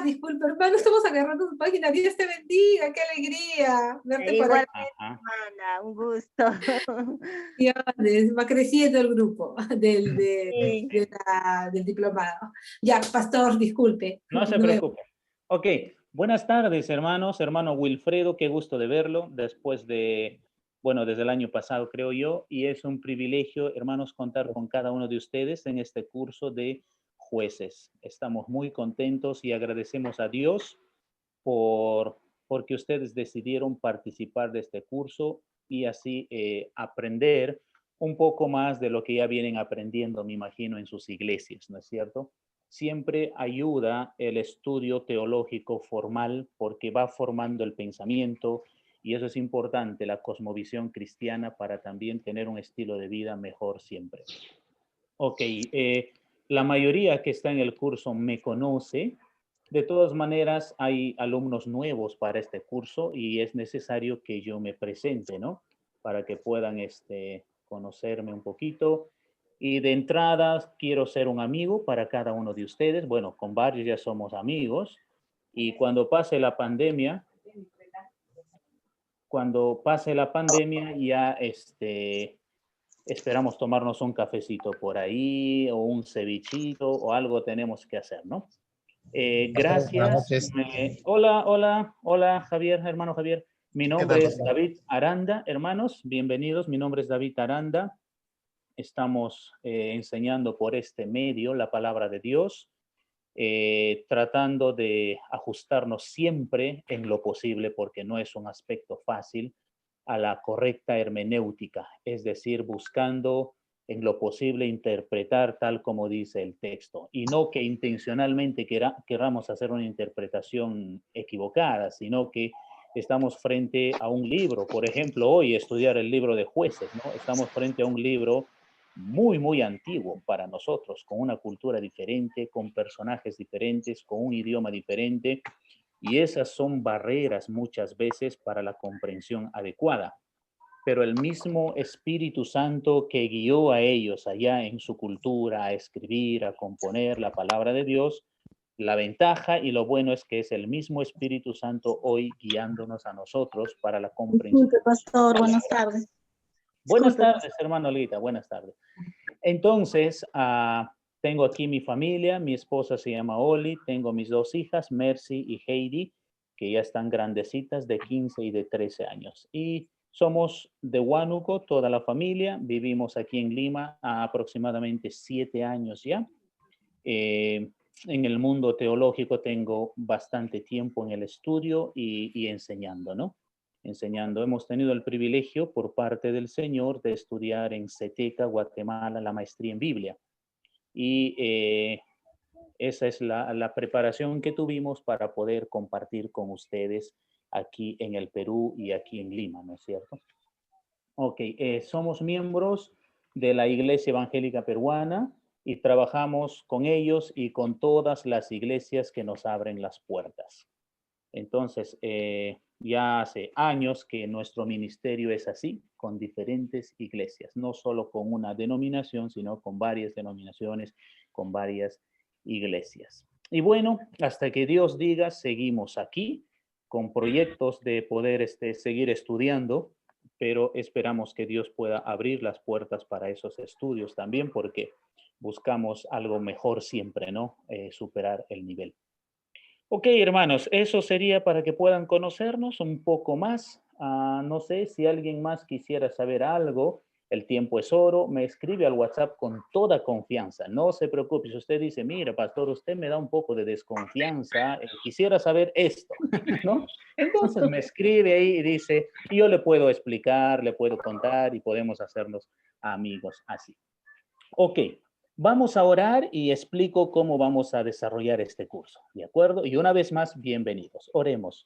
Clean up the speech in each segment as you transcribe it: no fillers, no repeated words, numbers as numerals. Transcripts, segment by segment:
Disculpe, hermano, estamos agarrando su página. Dios te bendiga, qué alegría verte por aquí. Igualmente, hermana, un gusto. Va creciendo el grupo Sí. del diplomado. Ya, pastor, disculpe. No se preocupe. Ok, buenas tardes, hermanos. Hermano Wilfredo, qué gusto de verlo después de, bueno, desde el año pasado, creo yo, y es un privilegio, hermanos, contar con cada uno de ustedes en este curso de jueces. Estamos muy contentos y agradecemos a Dios por, porque ustedes decidieron participar de este curso y así aprender un poco más de lo que ya vienen aprendiendo, me imagino, en sus iglesias, ¿no es cierto? Siempre ayuda el estudio teológico formal porque va formando el pensamiento y eso es importante, la cosmovisión cristiana para también tener un estilo de vida mejor siempre. Ok, la mayoría que está en el curso me conoce. De todas maneras, hay alumnos nuevos para este curso y es necesario que yo me presente, ¿no? Para que puedan conocerme un poquito. Y de entrada, quiero ser un amigo para cada uno de ustedes. Bueno, con varios ya somos amigos. Y cuando pase la pandemia, ya esperamos tomarnos un cafecito por ahí o un cevichito o algo tenemos que hacer, ¿no? Buenas Gracias. noches. Hola, Javier, hermano Javier. Mi ¿Qué tal, nombre es pastor? David Aranda, hermanos, bienvenidos. Mi nombre es David Aranda. Estamos enseñando por este medio la palabra de Dios, tratando de ajustarnos siempre en lo posible, porque no es un aspecto fácil, a la correcta hermenéutica, es decir, buscando en lo posible interpretar tal como dice el texto, y no que intencionalmente queramos hacer una interpretación equivocada, sino que estamos frente a un libro, por ejemplo, hoy estudiar el libro de Jueces, ¿no? Estamos frente a un libro muy antiguo para nosotros, con una cultura diferente, con personajes diferentes, con un idioma diferente, y esas son barreras muchas veces para la comprensión adecuada. Pero el mismo Espíritu Santo que guió a ellos allá en su cultura a escribir, a componer la palabra de Dios, la ventaja y lo bueno es que es el mismo Espíritu Santo hoy guiándonos a nosotros para la comprensión. Disculpe, pastor, buenas tardes. Buenas Disculpe, tardes, hermano Olguita, buenas tardes. Entonces, tengo aquí mi familia, mi esposa se llama Oli, tengo mis dos hijas, Mercy y Heidi, que ya están grandecitas de 15 y de 13 años. Y somos de Huánuco, toda la familia, vivimos aquí en Lima a aproximadamente 7 años ya. En el mundo teológico tengo bastante tiempo en el estudio y enseñando, ¿no? Enseñando. Hemos tenido el privilegio por parte del Señor de estudiar en CETECA, Guatemala, la maestría en Biblia. Y esa es la preparación que tuvimos para poder compartir con ustedes aquí en el Perú y aquí en Lima, ¿no es cierto? Ok, somos miembros de la Iglesia Evangélica Peruana y trabajamos con ellos y con todas las iglesias que nos abren las puertas. Entonces, ya hace años que nuestro ministerio es así, con diferentes iglesias, no solo con una denominación, sino con varias denominaciones, con varias iglesias. Y bueno, hasta que Dios diga, seguimos aquí con proyectos de poder seguir estudiando, pero esperamos que Dios pueda abrir las puertas para esos estudios también, porque buscamos algo mejor siempre, ¿no? Superar el nivel. Ok, hermanos, eso sería para que puedan conocernos un poco más. No sé si alguien más quisiera saber algo. El tiempo es oro. Me escribe al WhatsApp con toda confianza. No se preocupe. Si usted dice, mira, pastor, usted me da un poco de desconfianza. Quisiera saber esto, ¿no? Entonces me escribe ahí y dice, yo le puedo explicar, le puedo contar y podemos hacernos amigos así. Ok, vamos a orar y explico cómo vamos a desarrollar este curso, ¿de acuerdo? Y una vez más, bienvenidos. Oremos.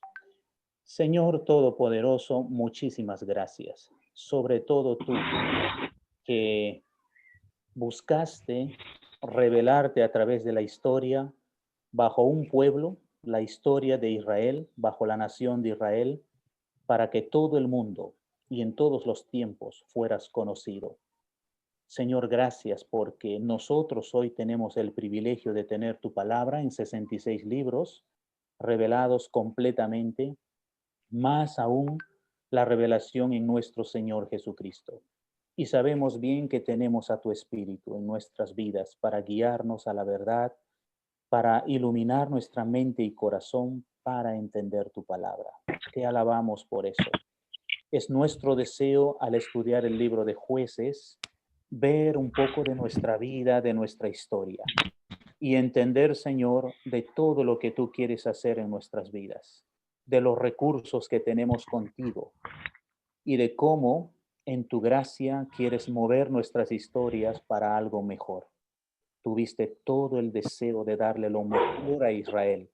Señor Todopoderoso, muchísimas gracias. Sobre todo tú, que buscaste revelarte a través de la historia bajo un pueblo, la historia de Israel, bajo la nación de Israel, para que todo el mundo y en todos los tiempos fueras conocido. Señor, gracias porque nosotros hoy tenemos el privilegio de tener tu palabra en 66 libros revelados completamente, más aún la revelación en nuestro Señor Jesucristo. Y sabemos bien que tenemos a tu Espíritu en nuestras vidas para guiarnos a la verdad, para iluminar nuestra mente y corazón para entender tu palabra. Te alabamos por eso. Es nuestro deseo al estudiar el libro de Jueces, ver un poco de nuestra vida, de nuestra historia y entender, Señor, de todo lo que tú quieres hacer en nuestras vidas, de los recursos que tenemos contigo y de cómo en tu gracia quieres mover nuestras historias para algo mejor. Tuviste todo el deseo de darle lo mejor a Israel,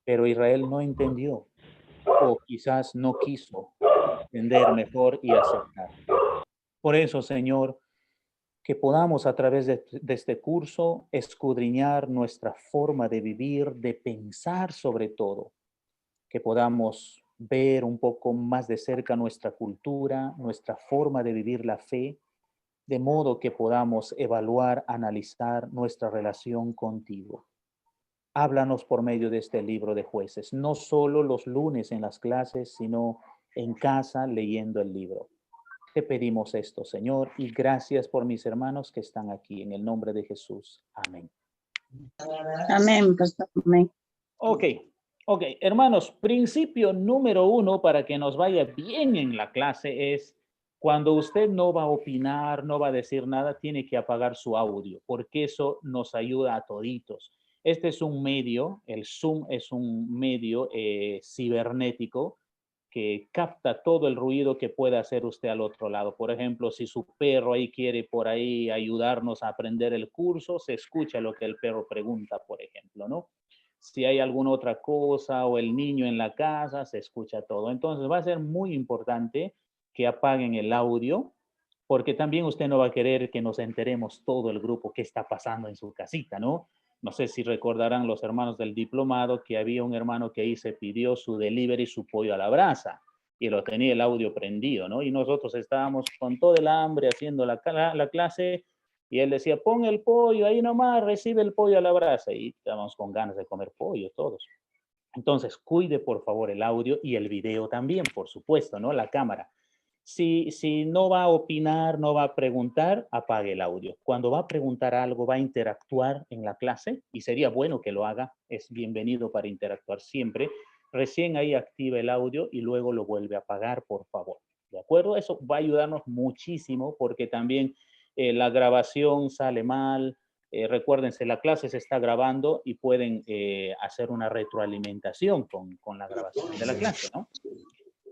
pero Israel no entendió o quizás no quiso entender mejor y aceptar. Por eso, Señor, que podamos a través de este curso escudriñar nuestra forma de vivir, de pensar sobre todo, que podamos ver un poco más de cerca nuestra cultura, nuestra forma de vivir la fe, de modo que podamos evaluar, analizar nuestra relación contigo. Háblanos por medio de este libro de Jueces, no solo los lunes en las clases, sino en casa leyendo el libro. Te pedimos esto, Señor, y gracias por mis hermanos que están aquí. En el nombre de Jesús. Amén. Amén, pastor. Amén. Ok, hermanos, principio número 1 para que nos vaya bien en la clase es cuando usted no va a opinar, no va a decir nada, tiene que apagar su audio, porque eso nos ayuda a toditos. Este es un medio, el Zoom es un medio cibernético que capta todo el ruido que puede hacer usted al otro lado. Por ejemplo, si su perro ahí quiere por ahí ayudarnos a aprender el curso, se escucha lo que el perro pregunta, por ejemplo, ¿no? Si hay alguna otra cosa o el niño en la casa, se escucha todo. Entonces va a ser muy importante que apaguen el audio, porque también usted no va a querer que nos enteremos todo el grupo qué está pasando en su casita, ¿no? No sé si recordarán los hermanos del diplomado que había un hermano que ahí se pidió su delivery, su pollo a la brasa, y lo tenía el audio prendido, ¿no? Y nosotros estábamos con todo el hambre haciendo la clase, y él decía, pon el pollo ahí nomás, recibe el pollo a la brasa, y estábamos con ganas de comer pollo todos. Entonces, cuide por favor el audio y el video también, por supuesto, ¿no? La cámara. Si no va a opinar, no va a preguntar, apague el audio. Cuando va a preguntar algo, va a interactuar en la clase y sería bueno que lo haga. Es bienvenido para interactuar siempre. Recién ahí activa el audio y luego lo vuelve a apagar, por favor. ¿De acuerdo? Eso va a ayudarnos muchísimo porque también la grabación sale mal. Recuérdense, la clase se está grabando y pueden hacer una retroalimentación con la grabación de la clase, ¿no?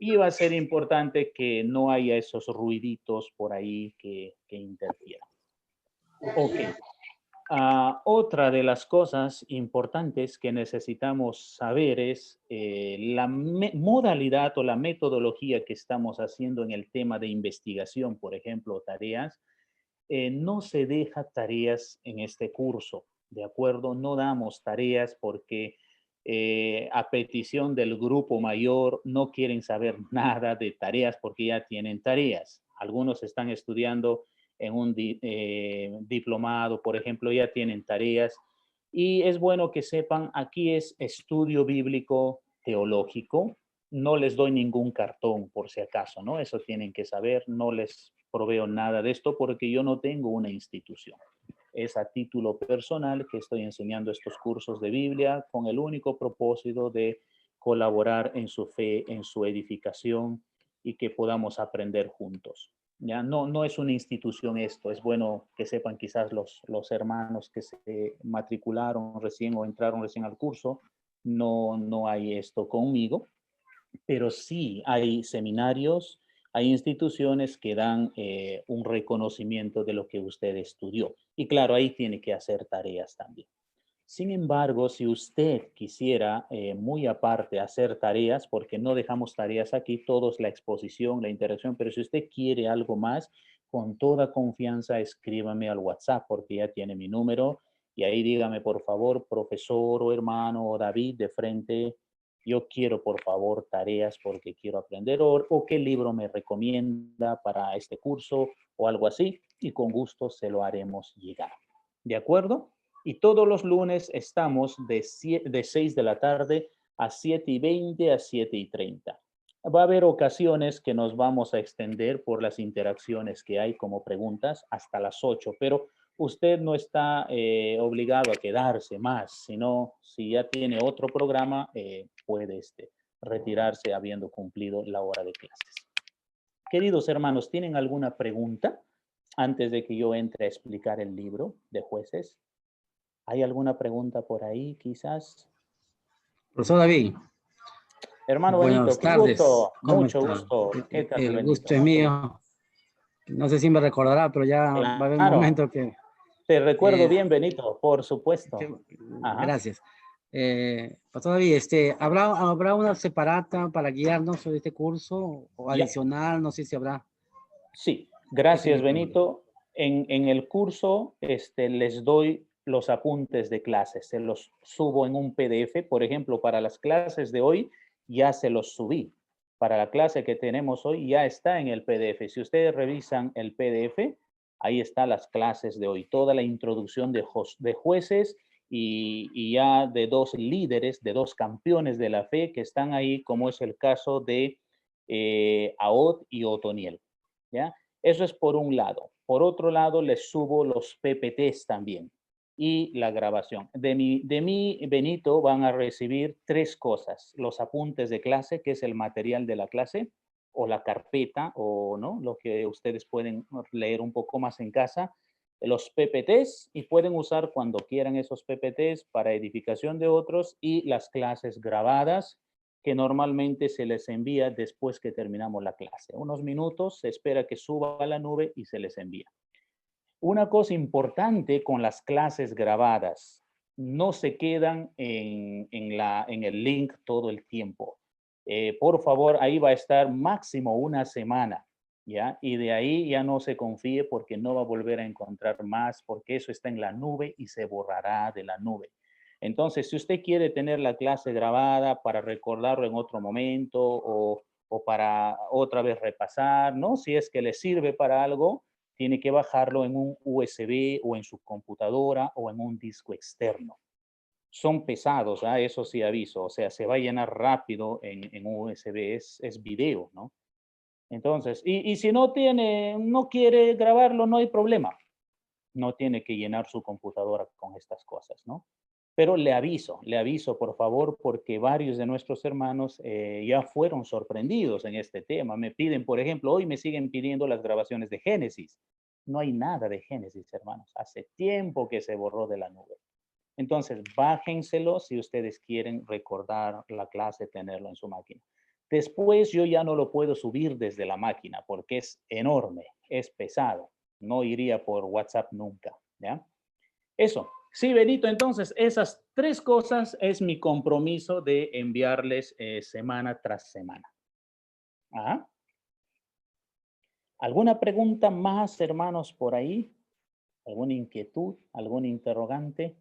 Y va a ser importante que no haya esos ruiditos por ahí que interfieran. Ok. Otra de las cosas importantes que necesitamos saber es la modalidad o la metodología que estamos haciendo en el tema de investigación, por ejemplo, tareas. No se deja tareas en este curso, ¿de acuerdo? No damos tareas porque a petición del grupo mayor no quieren saber nada de tareas porque ya tienen tareas. Algunos están estudiando en un diplomado, por ejemplo, ya tienen tareas. Y es bueno que sepan, aquí es estudio bíblico teológico. No les doy ningún cartón por si acaso, ¿no? Eso tienen que saber, no les proveo nada de esto porque yo no tengo una institución. Es a título personal que estoy enseñando estos cursos de Biblia con el único propósito de colaborar en su fe, en su edificación y que podamos aprender juntos. Ya no es una institución esto, es bueno que sepan quizás los hermanos que se matricularon recién o entraron recién al curso, no hay esto conmigo, pero sí hay seminarios, hay instituciones que dan un reconocimiento de lo que usted estudió. Y claro, ahí tiene que hacer tareas también. Sin embargo, si usted quisiera, muy aparte, hacer tareas, porque no dejamos tareas aquí, todos la exposición, la interacción, pero si usted quiere algo más, con toda confianza escríbame al WhatsApp, porque ya tiene mi número, y ahí dígame, por favor, profesor o hermano o David, de frente, yo quiero, por favor, tareas porque quiero aprender, o qué libro me recomienda para este curso, o algo así. y con gusto se lo haremos llegar. ¿De acuerdo? Y todos los lunes estamos de 6 de la tarde a 7:20 a 7:30. Va a haber ocasiones que nos vamos a extender por las interacciones que hay como preguntas hasta las 8, pero usted no está obligado a quedarse más, sino si ya tiene otro programa, puede retirarse habiendo cumplido la hora de clases. Queridos hermanos, ¿tienen alguna pregunta antes de que yo entre a explicar el libro de Jueces? ¿Hay alguna pregunta por ahí, quizás? Profesor David. Hermano Buenas Benito, qué tardes. gusto, ¿Cómo mucho está? gusto. ¿Qué tal, El Benito? gusto es Mucho mío. No sé si me recordará, pero ya va a haber un Claro. momento que... Te recuerdo bien, Benito, por supuesto. Ajá. Gracias. Pastor David, ¿habrá una separata para guiarnos sobre este curso o Ya. adicional? No sé si habrá. Sí, gracias, Ese es mi Benito. En el curso les doy los apuntes de clases, se los subo en un PDF. Por ejemplo, para las clases de hoy ya se los subí. Para la clase que tenemos hoy ya está en el PDF. Si ustedes revisan el PDF, ahí están las clases de hoy. Toda la introducción de jueces y ya de 2 líderes, de 2 campeones de la fe que están ahí, como es el caso de Aod y Otoniel. ¿Ya? Eso es por un lado. Por otro lado, les subo los PPTs también y la grabación. De mí, Benito, van a recibir 3 cosas. Los apuntes de clase, que es el material de la clase, o la carpeta, o no, lo que ustedes pueden leer un poco más en casa. Los PPTs, y pueden usar cuando quieran esos PPTs para edificación de otros, y las clases grabadas, que normalmente se les envía después que terminamos la clase. Unos minutos, se espera que suba a la nube y se les envía. Una cosa importante con las clases grabadas, no se quedan en el link todo el tiempo. Por favor, ahí va a estar máximo una semana, ¿ya? Y de ahí ya no se confíe porque no va a volver a encontrar más, porque eso está en la nube y se borrará de la nube. Entonces, si usted quiere tener la clase grabada para recordarlo en otro momento o para otra vez repasar, ¿no? Si es que le sirve para algo, tiene que bajarlo en un USB o en su computadora o en un disco externo. Son pesados, ¿eh? Eso sí aviso, o sea, se va a llenar rápido en USB, es video, ¿no? Entonces, y si no quiere grabarlo, no hay problema. No tiene que llenar su computadora con estas cosas, ¿no? Pero le aviso, por favor, porque varios de nuestros hermanos ya fueron sorprendidos en este tema. Me piden, por ejemplo, hoy me siguen pidiendo las grabaciones de Génesis. No hay nada de Génesis, hermanos. Hace tiempo que se borró de la nube. Entonces, bájenselo si ustedes quieren recordar la clase, tenerlo en su máquina. Después yo ya no lo puedo subir desde la máquina porque es enorme, es pesado. No iría por WhatsApp nunca, ¿ya? Eso. Sí, Benito, entonces esas 3 cosas es mi compromiso de enviarles semana tras semana. ¿Ah? ¿Alguna pregunta más, hermanos, por ahí? ¿Alguna inquietud? ¿Algún interrogante?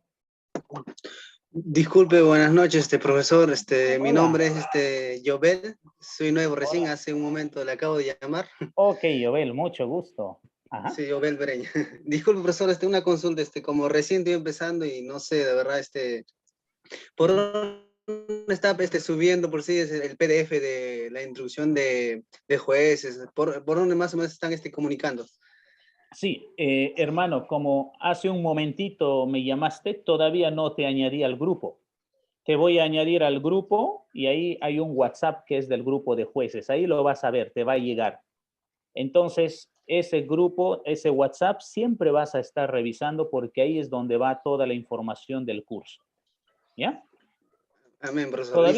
Disculpe, buenas noches, profesor. Mi Hola. nombre es Jovel. Soy nuevo recién, Hola. hace un momento le acabo de llamar. Ok, Jovel, mucho gusto. Ajá. Sí, Jovel Breña. Disculpe, profesor, una consulta, como recién estoy empezando y no sé, de verdad, ¿por dónde está subiendo por sí es el PDF de la introducción de jueces? ¿Por dónde más o menos están comunicando? Sí, hermano, como hace un momentito me llamaste, todavía no te añadí al grupo. Te voy a añadir al grupo y ahí hay un WhatsApp que es del grupo de jueces. Ahí lo vas a ver, te va a llegar. Entonces, ese grupo, ese WhatsApp, siempre vas a estar revisando porque ahí es donde va toda la información del curso. ¿Ya? Amén, profesor.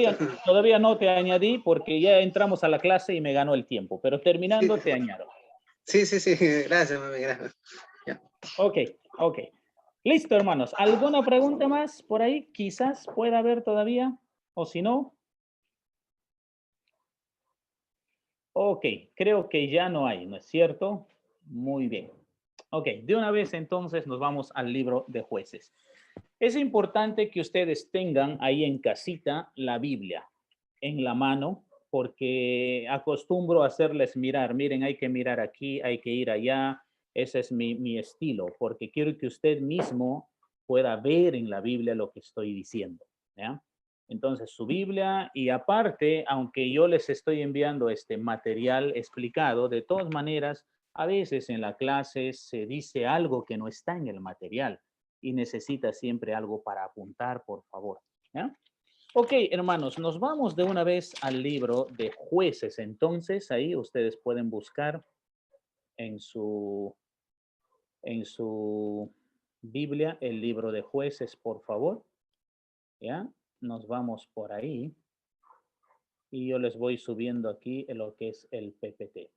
Todavía no te añadí porque ya entramos a la clase y me ganó el tiempo, pero terminando Sí. te añado. Sí, gracias, mami, gracias. Ya. Ok. Listo, hermanos. ¿Alguna pregunta más por ahí? Quizás pueda haber todavía, o si no. Ok, creo que ya no hay, ¿no es cierto? Muy bien. Ok, de una vez entonces nos vamos al libro de Jueces. Es importante que ustedes tengan ahí en casita la Biblia en la mano, porque acostumbro a hacerles mirar. Miren, hay que mirar aquí, hay que ir allá. Ese es mi estilo, porque quiero que usted mismo pueda ver en la Biblia lo que estoy diciendo, ¿ya? Entonces, su Biblia, y aparte, aunque yo les estoy enviando este material explicado, de todas maneras, a veces en la clase se dice algo que no está en el material y necesita siempre algo para apuntar, por favor, ¿ya? Ok, hermanos, nos vamos de una vez al libro de Jueces. Entonces, ahí ustedes pueden buscar en su Biblia el libro de Jueces, por favor. ¿Ya? Nos vamos por ahí y yo les voy subiendo aquí en lo que es el PPT.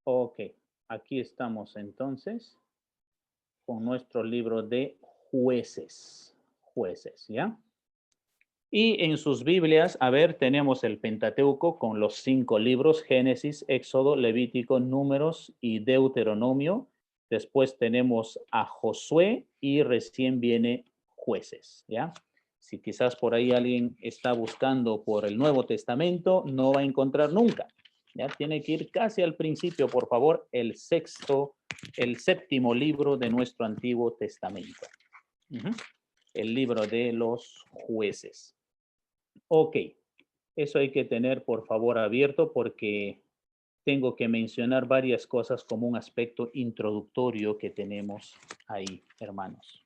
Ok, aquí estamos entonces con nuestro libro de Jueces. Jueces, ¿ya? Y en sus Biblias, a ver, tenemos el Pentateuco con los 5 libros, Génesis, Éxodo, Levítico, Números y Deuteronomio. Después tenemos a Josué y recién viene Jueces, ¿ya? Si quizás por ahí alguien está buscando por el Nuevo Testamento, no va a encontrar nunca, ¿ya? Tiene que ir casi al principio, por favor, el séptimo libro de nuestro Antiguo Testamento. El libro de los Jueces. Ok, eso hay que tener por favor abierto porque tengo que mencionar varias cosas como un aspecto introductorio que tenemos ahí, hermanos.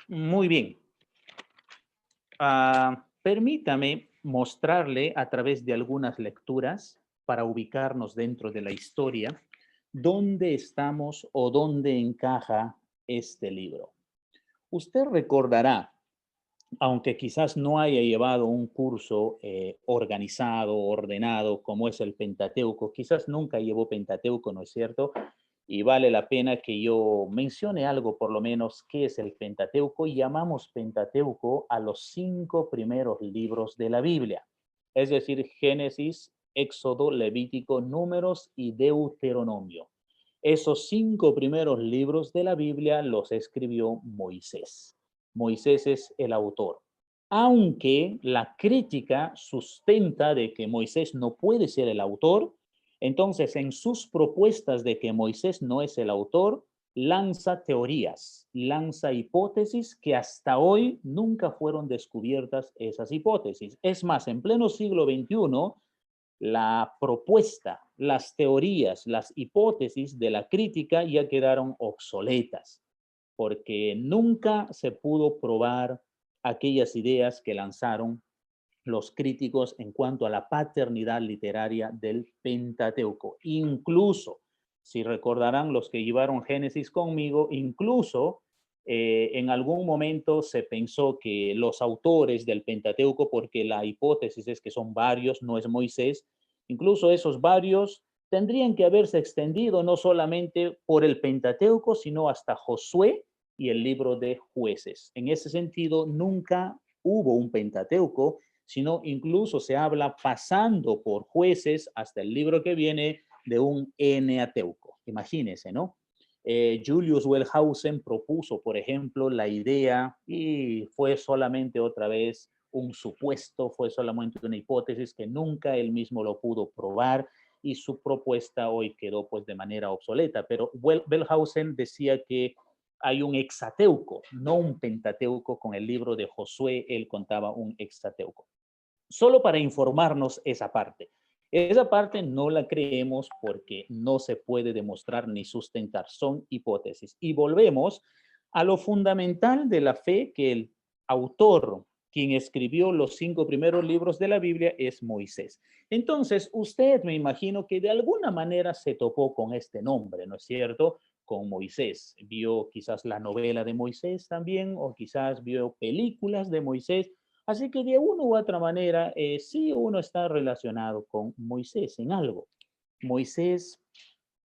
Muy bien. Permítame mostrarle a través de algunas lecturas para ubicarnos dentro de la historia dónde estamos o dónde encaja este libro. Usted recordará, aunque quizás no haya llevado un curso organizado, ordenado, como es el Pentateuco, quizás nunca llevó Pentateuco, ¿no es cierto? Y vale la pena que yo mencione algo, por lo menos, qué es el Pentateuco. Y llamamos Pentateuco a los 5 primeros libros de la Biblia, es decir, Génesis, Éxodo, Levítico, Números y Deuteronomio. Esos 5 primeros libros de la Biblia los escribió Moisés. Moisés es el autor. Aunque la crítica sustenta de que Moisés no puede ser el autor, entonces en sus propuestas de que Moisés no es el autor, lanza teorías, lanza hipótesis que hasta hoy nunca fueron descubiertas esas hipótesis. Es más, en pleno siglo XXI, la propuesta, las teorías, las hipótesis de la crítica ya quedaron obsoletas, porque nunca se pudo probar aquellas ideas que lanzaron los críticos en cuanto a la paternidad literaria del Pentateuco. Incluso, si recordarán los que llevaron Génesis conmigo, incluso en algún momento se pensó que los autores del Pentateuco, porque la hipótesis es que son varios, no es Moisés, incluso esos varios tendrían que haberse extendido no solamente por el Pentateuco, sino hasta Josué y el libro de Jueces. En ese sentido, nunca hubo un Pentateuco, sino incluso se habla pasando por Jueces hasta el libro que viene de un Eneateuco. Imagínense, ¿no? Julius Wellhausen propuso, por ejemplo, la idea, y fue solamente otra vez un supuesto, fue solamente una hipótesis que nunca él mismo lo pudo probar, y su propuesta hoy quedó pues de manera obsoleta. Pero Wellhausen decía que hay un hexateuco, no un pentateuco. Con el libro de Josué él contaba un hexateuco. Solo para informarnos esa parte. Esa parte no la creemos porque no se puede demostrar ni sustentar, son hipótesis. Y volvemos a lo fundamental de la fe, que el autor, quien escribió los 5 primeros libros de la Biblia, es Moisés. Entonces, usted me imagino que de alguna manera se topó con este nombre, ¿no es cierto? Con Moisés. Vio quizás la novela de Moisés también, o quizás vio películas de Moisés. Así que de una u otra manera, sí uno está relacionado con Moisés en algo. Moisés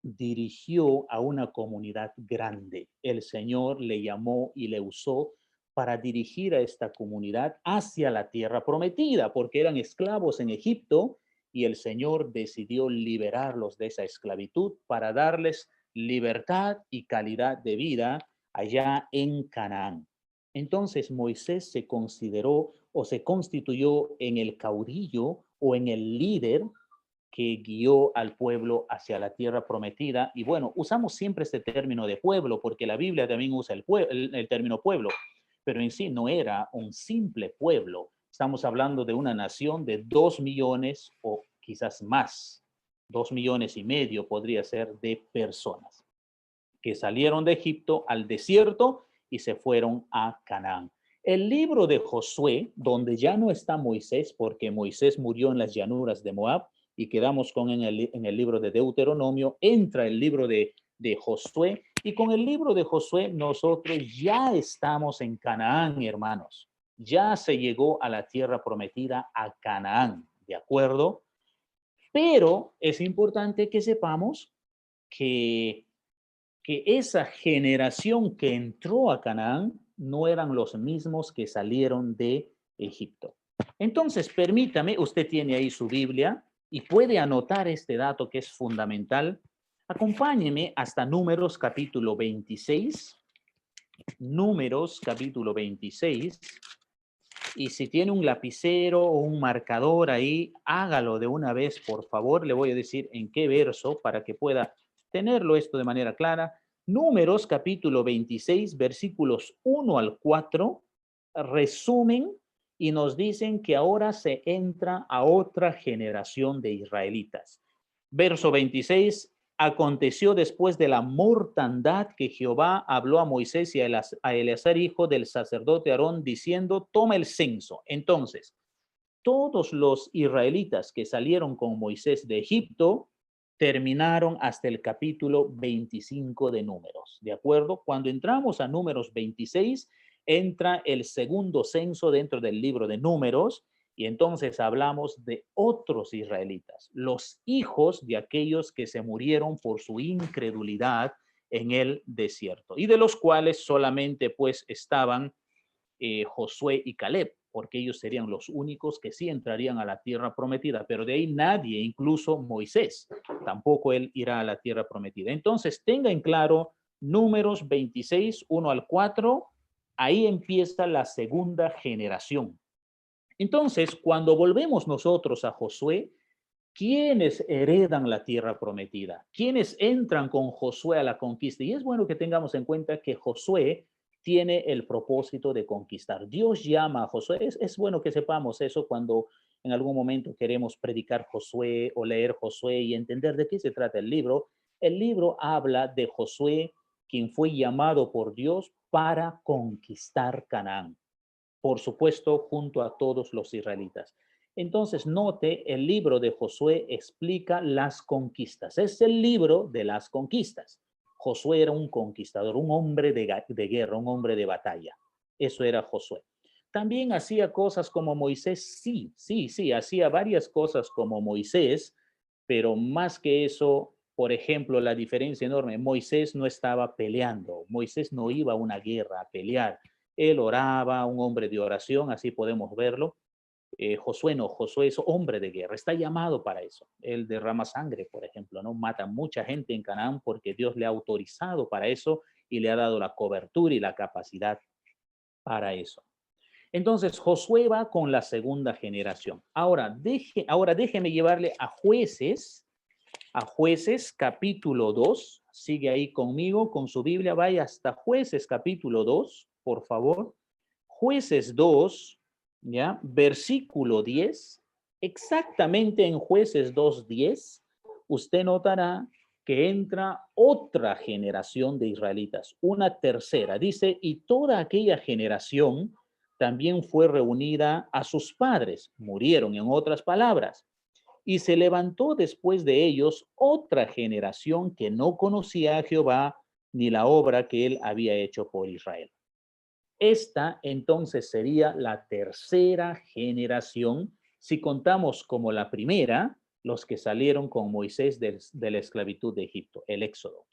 dirigió a una comunidad grande. El Señor le llamó y le usó para dirigir a esta comunidad hacia la tierra prometida, porque eran esclavos en Egipto y el Señor decidió liberarlos de esa esclavitud para darles libertad y calidad de vida allá en Canaán. Entonces Moisés se consideró o se constituyó en el caudillo o en el líder que guió al pueblo hacia la tierra prometida. Y bueno, usamos siempre este término de pueblo porque la Biblia también usa el término pueblo, pero en sí no era un simple pueblo. Estamos hablando de una nación de 2 millones o quizás más, 2,5 millones podría ser de personas que salieron de Egipto al desierto y se fueron a Canaán. El libro de Josué, donde ya no está Moisés, porque Moisés murió en las llanuras de Moab, y quedamos con en el libro de Deuteronomio, entra el libro de Josué, y con el libro de Josué nosotros ya estamos en Canaán, hermanos. Ya se llegó a la tierra prometida, a Canaán, ¿de acuerdo? Pero es importante que sepamos que esa generación que entró a Canaán no eran los mismos que salieron de Egipto. Entonces, permítame, usted tiene ahí su Biblia y puede anotar este dato que es fundamental. Acompáñeme hasta Números capítulo 26. Números capítulo 26. Y si tiene un lapicero o un marcador ahí, hágalo de una vez, por favor. Le voy a decir en qué verso para que pueda tenerlo esto de manera clara. Números capítulo 26, versículos 1 al 4, resumen y nos dicen que ahora se entra a otra generación de israelitas. Verso 26, aconteció después de la mortandad que Jehová habló a Moisés y a Eleazar, hijo del sacerdote Aarón, diciendo, toma el censo. Entonces, todos los israelitas que salieron con Moisés de Egipto terminaron hasta el capítulo 25 de Números, ¿de acuerdo? Cuando entramos a Números 26, entra el segundo censo dentro del libro de Números, y entonces hablamos de otros israelitas, los hijos de aquellos que se murieron por su incredulidad en el desierto, y de los cuales solamente pues estaban Josué y Caleb, porque ellos serían los únicos que sí entrarían a la tierra prometida, pero de ahí nadie, incluso Moisés, tampoco él irá a la tierra prometida. Entonces, tenga en claro Números 26, 1 al 4, ahí empieza la segunda generación. Entonces, cuando volvemos nosotros a Josué, ¿quiénes heredan la tierra prometida? ¿Quiénes entran con Josué a la conquista? Y es bueno que tengamos en cuenta que Josué tiene el propósito de conquistar. Dios llama a Josué. Es bueno que sepamos eso cuando en algún momento queremos predicar Josué o leer Josué y entender de qué se trata el libro. El libro habla de Josué, quien fue llamado por Dios para conquistar Canaán. Por supuesto, junto a todos los israelitas. Entonces, note, el libro de Josué explica las conquistas. Es el libro de las conquistas. Josué era un conquistador, un hombre de guerra, un hombre de batalla. Eso era Josué. También hacía cosas como Moisés, sí, hacía varias cosas como Moisés, pero más que eso, por ejemplo, la diferencia enorme, Moisés no estaba peleando, Moisés no iba a una guerra a pelear. Él oraba, un hombre de oración, así podemos verlo. Josué no, Josué es hombre de guerra, está llamado para eso. Él derrama sangre, por ejemplo, ¿no? Mata mucha gente en Canaán porque Dios le ha autorizado para eso y le ha dado la cobertura y la capacidad para eso. Entonces, Josué va con la segunda generación. Ahora déjeme llevarle a Jueces capítulo 2. Sigue ahí conmigo con su Biblia, vaya hasta Jueces capítulo 2, por favor. Jueces 2, ¿ya? Versículo 10. Exactamente en Jueces 2:10, usted notará que entra otra generación de israelitas, una tercera. Dice, y toda aquella generación también fue reunida a sus padres, murieron en otras palabras. Y se levantó después de ellos otra generación que no conocía a Jehová ni la obra que él había hecho por Israel. Esta entonces sería la tercera generación, si contamos como la primera, los que salieron con Moisés de la esclavitud de Egipto, el Éxodo.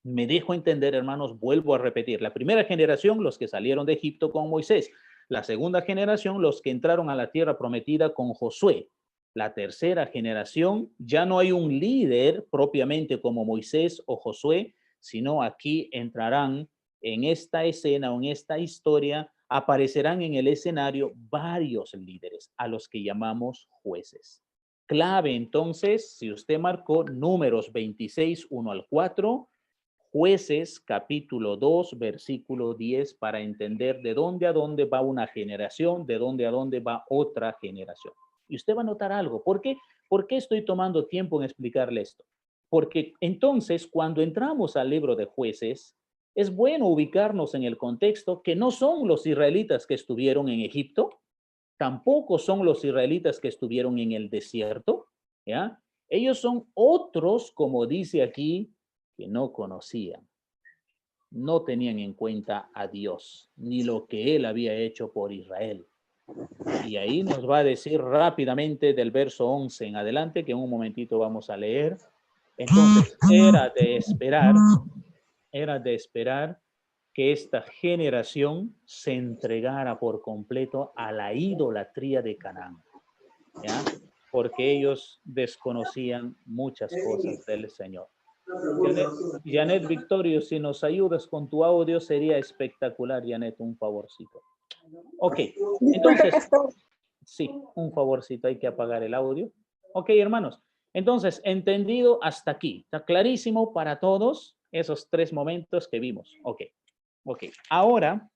Me dejo entender, hermanos, vuelvo a repetir. La primera generación, los que salieron de Egipto con Moisés. La segunda generación, los que entraron a la tierra prometida con Josué. La tercera generación, ya no hay un líder propiamente como Moisés o Josué, sino aquí entrarán en esta escena o en esta historia, aparecerán en el escenario varios líderes a los que llamamos jueces. Clave entonces, si usted marcó Números 26, 1 al 4, Jueces capítulo 2, versículo 10, para entender de dónde a dónde va una generación, de dónde a dónde va otra generación. Y usted va a notar algo. ¿Por qué? ¿Por qué estoy tomando tiempo en explicarle esto? Porque entonces, cuando entramos al libro de Jueces, es bueno ubicarnos en el contexto que no son los israelitas que estuvieron en Egipto, tampoco son los israelitas que estuvieron en el desierto, ¿ya? Ellos son otros, como dice aquí, que no conocían, no tenían en cuenta a Dios, ni lo que Él había hecho por Israel. Y ahí nos va a decir rápidamente del verso 11 en adelante, que en un momentito vamos a leer. Entonces, era de esperar que esta generación se entregara por completo a la idolatría de Canaán, ¿ya? Porque ellos desconocían muchas cosas del Señor. Janet Victorio, si nos ayudas con tu audio, sería espectacular, Janet, un favorcito. Ok, entonces, sí, un favorcito, hay que apagar el audio. Ok, hermanos, entonces, entendido hasta aquí. ¿Está clarísimo para todos esos 3 momentos que vimos? Ok, ahora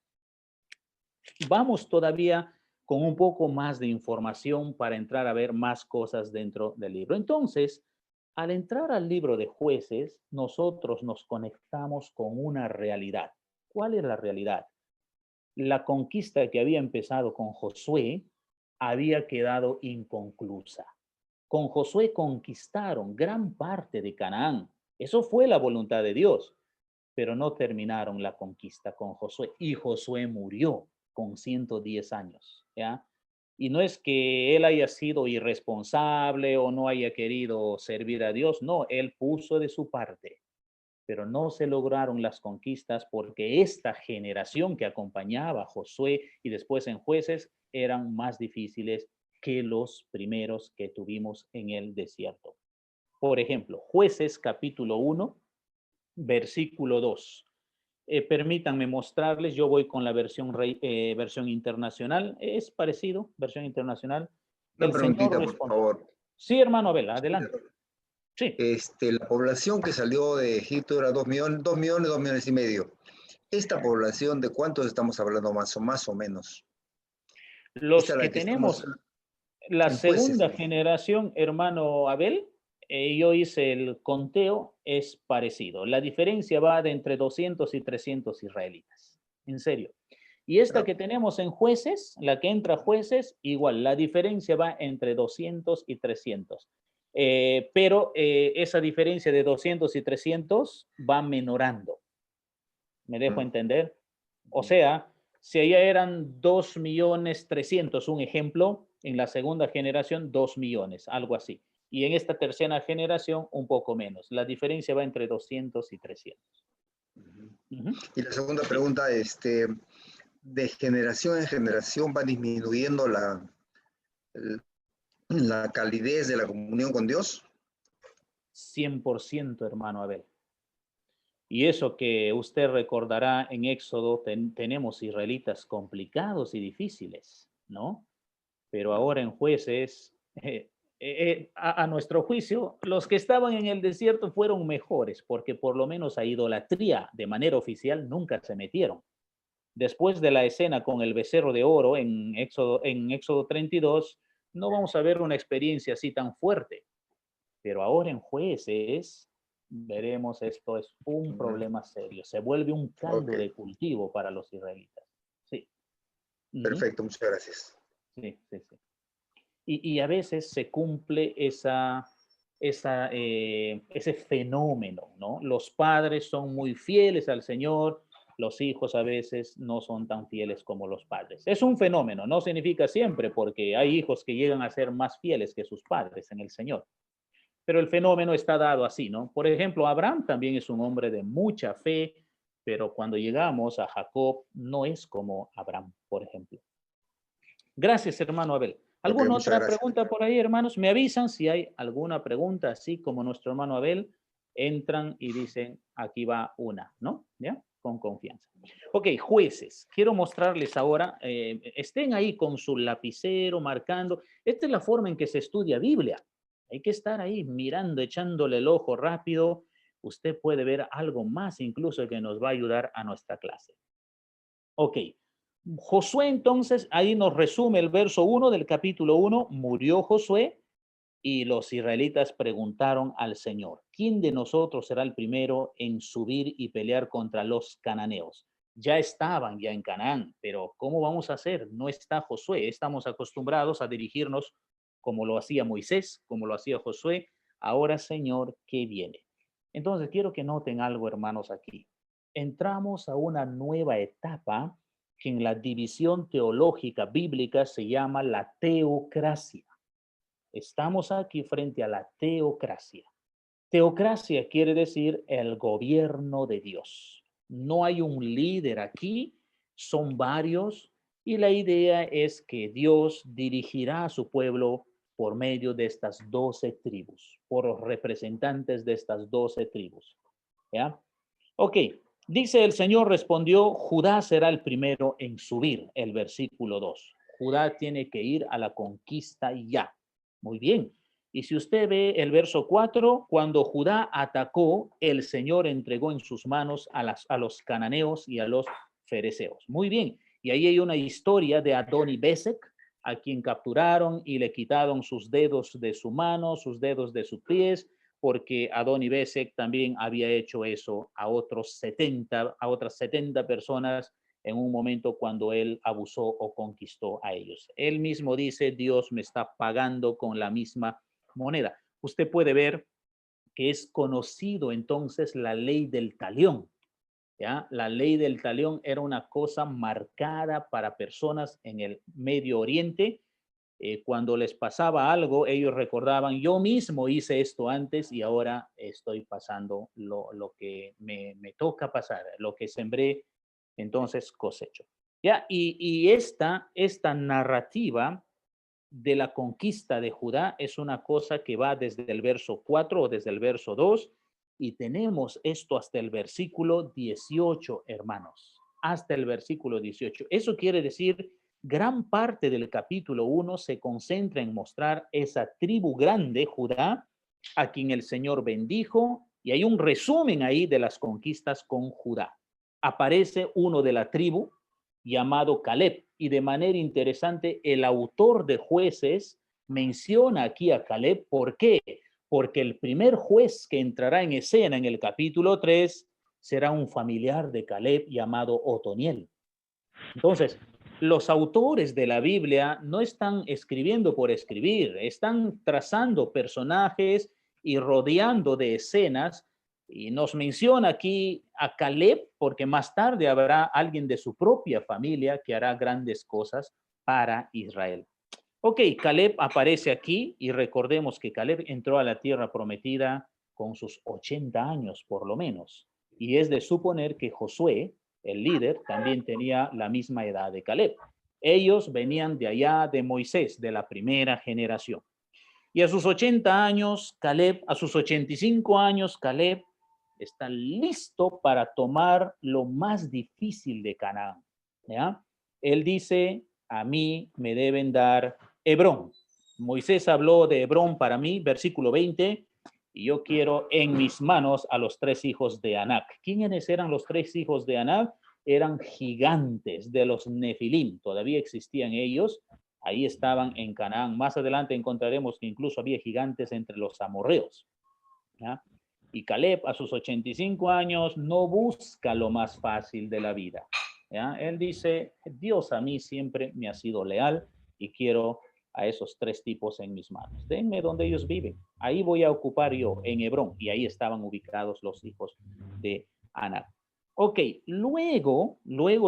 vamos todavía con un poco más de información para entrar a ver más cosas dentro del libro. Entonces, al entrar al libro de Jueces, nosotros nos conectamos con una realidad. ¿Cuál es la realidad? La conquista que había empezado con Josué había quedado inconclusa. Con Josué conquistaron gran parte de Canaán. Eso fue la voluntad de Dios, pero no terminaron la conquista con Josué. Y Josué murió con 110 años, ¿ya? Y no es que él haya sido irresponsable o no haya querido servir a Dios, no, él puso de su parte, pero no se lograron las conquistas porque esta generación que acompañaba a Josué y después en Jueces eran más difíciles que los primeros que tuvimos en el desierto. Por ejemplo, Jueces capítulo 1, versículo 2. Permítanme mostrarles, yo voy con la versión internacional, es parecido, versión internacional. Una El preguntita, Señor por respondió. favor. Sí, hermano Abel, adelante. Sí. La población que salió de Egipto era 2 millones, 2 millones y medio. ¿Esta población de cuántos estamos hablando más o menos? Los Esta es que la que estamos tenemos la en Jueces. segunda generación, hermano Abel, yo hice el conteo, es parecido. La diferencia va de entre 200 y 300 israelitas. En serio. Y esta que tenemos en Jueces, la que entra a Jueces, igual, la diferencia va entre 200 y 300. Pero esa diferencia de 200 y 300 va menorando. ¿Me dejo entender? O sea, si allá eran 2.300.000, un ejemplo, en la segunda generación 2 millones, algo así. Y en esta tercera generación un poco menos. La diferencia va entre 200 y 300. Y la segunda pregunta, de generación en generación va disminuyendo la calidez de la comunión con Dios. 100%, hermano Abel. Y eso que usted recordará en Éxodo, tenemos israelitas complicados y difíciles, ¿no? Pero ahora en Jueces, a nuestro juicio, los que estaban en el desierto fueron mejores, porque por lo menos a idolatría de manera oficial nunca se metieron. Después de la escena con el becerro de oro en Éxodo 32, no vamos a ver una experiencia así tan fuerte. Pero ahora en Jueces veremos, esto es un problema serio. Se vuelve un caldo de cultivo para los israelitas. Sí. Perfecto, muchas gracias. Sí. Y a veces se cumple ese fenómeno, ¿no? Los padres son muy fieles al Señor, los hijos a veces no son tan fieles como los padres. Es un fenómeno, no significa siempre, porque hay hijos que llegan a ser más fieles que sus padres en el Señor. pero el fenómeno está dado así, ¿no? Por ejemplo, Abraham también es un hombre de mucha fe, pero cuando llegamos a Jacob, no es como Abraham, por ejemplo. Gracias, hermano Abel. ¿Alguna muchas otra gracias. pregunta por ahí, hermanos? Me avisan si hay alguna pregunta, así como nuestro hermano Abel, entran y dicen, aquí va una, ¿no? ¿Ya? Con confianza. Ok, jueces. Quiero mostrarles ahora, estén ahí con su lapicero, marcando. Esta es la forma en que se estudia Biblia. Hay que estar ahí mirando, echándole el ojo rápido. Usted puede ver algo más incluso que nos va a ayudar a nuestra clase. Ok. Josué entonces, ahí nos resume el verso 1 del capítulo 1, murió Josué y los israelitas preguntaron al Señor, ¿quién de nosotros será el primero en subir y pelear contra los cananeos? Ya estaban ya en Canaán, pero ¿cómo vamos a hacer? No está Josué, estamos acostumbrados a dirigirnos como lo hacía Moisés, como lo hacía Josué, ahora Señor, ¿qué viene? Entonces quiero que noten algo, hermanos, aquí. Entramos a una nueva etapa que en la división teológica bíblica se llama la teocracia. Estamos aquí frente a la teocracia. Teocracia quiere decir el gobierno de Dios. No hay un líder aquí, son varios, y la idea es que Dios dirigirá a su pueblo por medio de estas 12 tribus, por los representantes de estas 12 tribus. ¿Ya? Ok, dice el Señor respondió, Judá será el primero en subir, el versículo 2. Judá tiene que ir a la conquista ya. Muy bien. Y si usted ve el verso 4, cuando Judá atacó, el Señor entregó en sus manos a los cananeos y a los fereceos. Muy bien. Y ahí hay una historia de Adoni-Bezek, a quien capturaron y le quitaron sus dedos de su mano, sus dedos de sus pies, porque Adoni-Bezek también había hecho eso a otras 70 personas en un momento cuando él abusó o conquistó a ellos. Él mismo dice, Dios me está pagando con la misma moneda. Usted puede ver que es conocido entonces la ley del talión. ¿Ya? La ley del talión era una cosa marcada para personas en el Medio Oriente. Cuando les pasaba algo, ellos recordaban, yo mismo hice esto antes y ahora estoy pasando lo que me toca pasar, lo que sembré, entonces cosecho. ¿Ya? Y esta narrativa de la conquista de Judá es una cosa que va desde el verso 4 o desde el verso 2 y tenemos esto hasta el versículo 18, hermanos, hasta el versículo 18. Eso quiere decir, gran parte del capítulo 1 se concentra en mostrar esa tribu grande, Judá, a quien el Señor bendijo, y hay un resumen ahí de las conquistas con Judá. Aparece uno de la tribu llamado Caleb, y de manera interesante el autor de Jueces menciona aquí a Caleb. ¿Por qué? Porque el primer juez que entrará en escena en el capítulo 3 será un familiar de Caleb llamado Otoniel. Entonces, los autores de la Biblia no están escribiendo por escribir, están trazando personajes y rodeando de escenas. Y nos menciona aquí a Caleb porque más tarde habrá alguien de su propia familia que hará grandes cosas para Israel. Ok, Caleb aparece aquí y recordemos que Caleb entró a la tierra prometida con sus 80 años por lo menos. Y es de suponer que Josué, el líder, también tenía la misma edad de Caleb. Ellos venían de allá de Moisés, de la primera generación. Y a sus 80 años, Caleb, a sus 85 años, Caleb está listo para tomar lo más difícil de Canaán. ¿Ya? Él dice, a mí me deben dar Hebrón. Moisés habló de Hebrón para mí, versículo 20, y yo quiero en mis manos a los 3 hijos de Anac. ¿Quiénes eran los 3 hijos de Anac? Eran gigantes de los Nefilim, todavía existían ellos, ahí estaban en Canaán. Más adelante encontraremos que incluso había gigantes entre los amorreos. ¿Ya? Y Caleb a sus 85 años no busca lo más fácil de la vida. ¿Ya? Él dice, Dios a mí siempre me ha sido leal y quiero a esos 3 tipos en mis manos. Denme donde ellos viven. Ahí voy a ocupar yo, en Hebrón. Y ahí estaban ubicados los hijos de Anac. Ok, luego